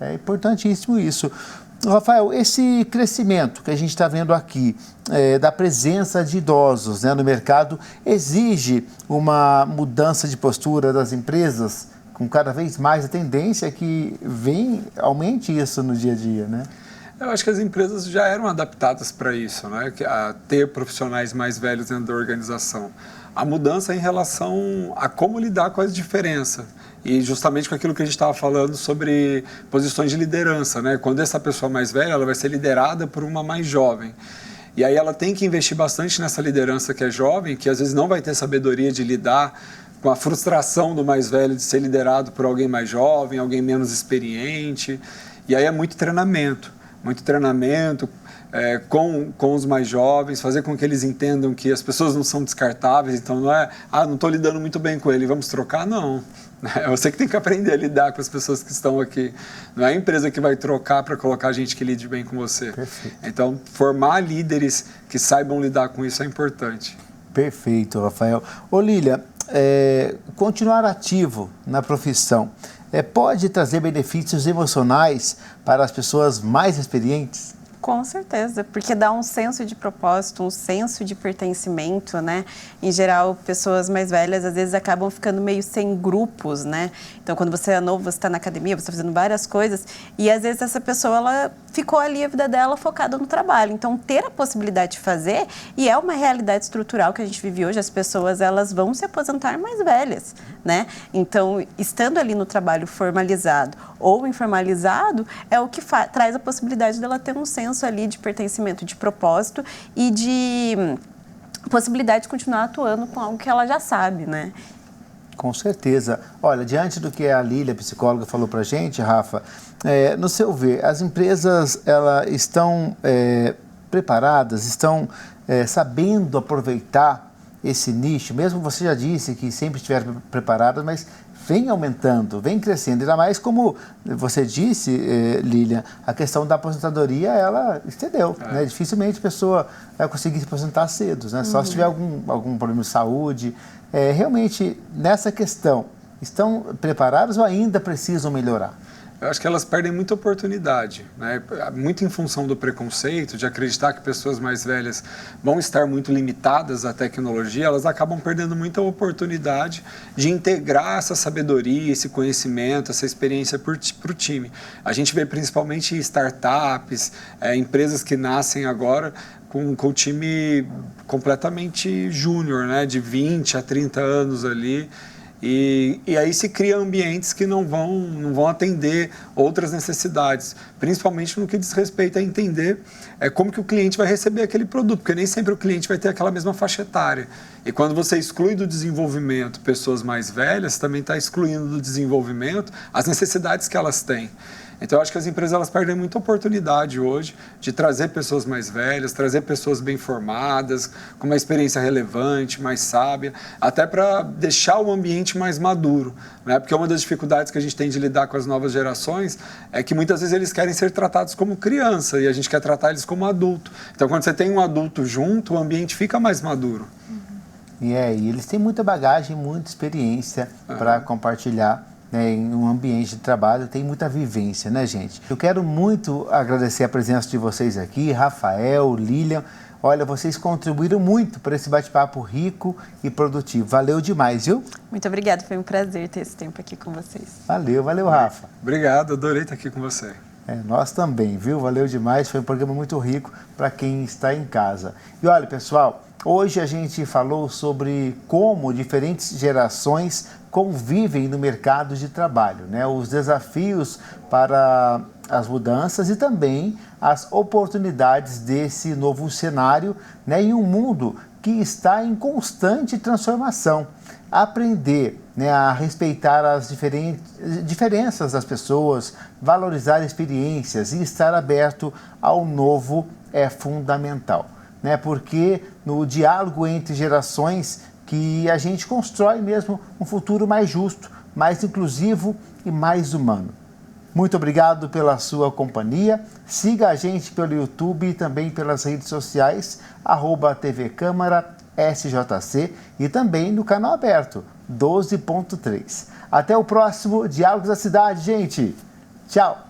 Speaker 1: É importantíssimo isso. Rafael, esse crescimento que a gente está vendo aqui, da presença de idosos, né, no mercado, exige uma mudança de postura das empresas, com cada vez mais a tendência que aumente isso no dia a dia, né?
Speaker 3: Eu acho que as empresas já eram adaptadas para isso, né? A ter profissionais mais velhos dentro da organização. A mudança é em relação a como lidar com as diferenças. E justamente com aquilo que a gente estava falando sobre posições de liderança, né? Quando essa pessoa mais velha, ela vai ser liderada por uma mais jovem. E aí ela tem que investir bastante nessa liderança que é jovem, que às vezes não vai ter sabedoria de lidar com a frustração do mais velho de ser liderado por alguém mais jovem, alguém menos experiente. E aí é muito treinamento com os mais jovens, fazer com que eles entendam que as pessoas não são descartáveis, então não é, não estou lidando muito bem com ele, vamos trocar, não. É você que tem que aprender a lidar com as pessoas que estão aqui. Não é a empresa que vai trocar para colocar gente que lide bem com você.
Speaker 1: Perfeito.
Speaker 3: Então, formar líderes que saibam lidar com isso é importante.
Speaker 1: Perfeito, Rafael. Ô Lília, continuar ativo na profissão pode trazer benefícios emocionais para as pessoas mais experientes?
Speaker 2: Com certeza, porque dá um senso de propósito, um senso de pertencimento, né? Em geral, pessoas mais velhas às vezes acabam ficando meio sem grupos, né? Então, quando você é novo, você está na academia, você está fazendo várias coisas e às vezes essa pessoa, ela ficou ali a vida dela focada no trabalho. Então, ter a possibilidade de fazer, e é uma realidade estrutural que a gente vive hoje, as pessoas, elas vão se aposentar mais velhas, né? Então, estando ali no trabalho formalizado ou informalizado, é o que traz a possibilidade dela ter um senso ali de pertencimento, de propósito e de possibilidade de continuar atuando com algo que ela já sabe, né?
Speaker 1: Com certeza. Olha, diante do que a Lília, psicóloga, falou para a gente, Rafa, no seu ver, as empresas elas estão preparadas, estão sabendo aproveitar esse nicho, mesmo você já disse que sempre estiveram preparadas, mas vem aumentando, vem crescendo. Ainda mais como você disse, Lilian, a questão da aposentadoria, ela excedeu. Né? Dificilmente a pessoa vai conseguir se aposentar cedo, né? Só se tiver algum problema de saúde. Realmente, nessa questão, estão preparados ou ainda precisam melhorar?
Speaker 3: Eu acho que elas perdem muita oportunidade, né? Muito em função do preconceito, de acreditar que pessoas mais velhas vão estar muito limitadas à tecnologia, elas acabam perdendo muita oportunidade de integrar essa sabedoria, esse conhecimento, essa experiência para o time. A gente vê principalmente startups, empresas que nascem agora com o time completamente júnior, né? De 20 a 30 anos ali. E aí se cria ambientes que não vão atender outras necessidades, principalmente no que diz respeito a entender como que o cliente vai receber aquele produto, porque nem sempre o cliente vai ter aquela mesma faixa etária. E quando você exclui do desenvolvimento pessoas mais velhas, também está excluindo do desenvolvimento as necessidades que elas têm. Então, eu acho que as empresas elas perdem muita oportunidade hoje de trazer pessoas mais velhas, trazer pessoas bem formadas, com uma experiência relevante, mais sábia, até para deixar o ambiente mais maduro, né? Porque uma das dificuldades que a gente tem de lidar com as novas gerações é que muitas vezes eles querem ser tratados como criança e a gente quer tratar eles como adulto. Então, quando você tem um adulto junto, o ambiente fica mais maduro.
Speaker 1: E eles têm muita bagagem, muita experiência para compartilhar. Em um ambiente de trabalho, tem muita vivência, né, gente? Eu quero muito agradecer a presença de vocês aqui, Rafael, Lilian. Olha, vocês contribuíram muito para esse bate-papo rico e produtivo. Valeu demais, viu?
Speaker 2: Muito obrigada, foi um prazer ter esse tempo aqui com vocês.
Speaker 1: Valeu, Rafa.
Speaker 3: Obrigado, adorei estar aqui com você.
Speaker 1: Nós também, viu? Valeu demais, foi um programa muito rico para quem está em casa. E olha, pessoal, hoje a gente falou sobre como diferentes gerações convivem no mercado de trabalho, né? Os desafios para as mudanças e também as oportunidades desse novo cenário, né? Em um mundo que está em constante transformação. Aprender, né, a respeitar as diferenças das pessoas, valorizar experiências e estar aberto ao novo é fundamental, né? Porque no diálogo entre gerações que a gente constrói mesmo um futuro mais justo, mais inclusivo e mais humano. Muito obrigado pela sua companhia. Siga a gente pelo YouTube e também pelas redes sociais, @TV Câmara SJC e também no canal aberto 12.3. Até o próximo Diálogos da Cidade, gente. Tchau.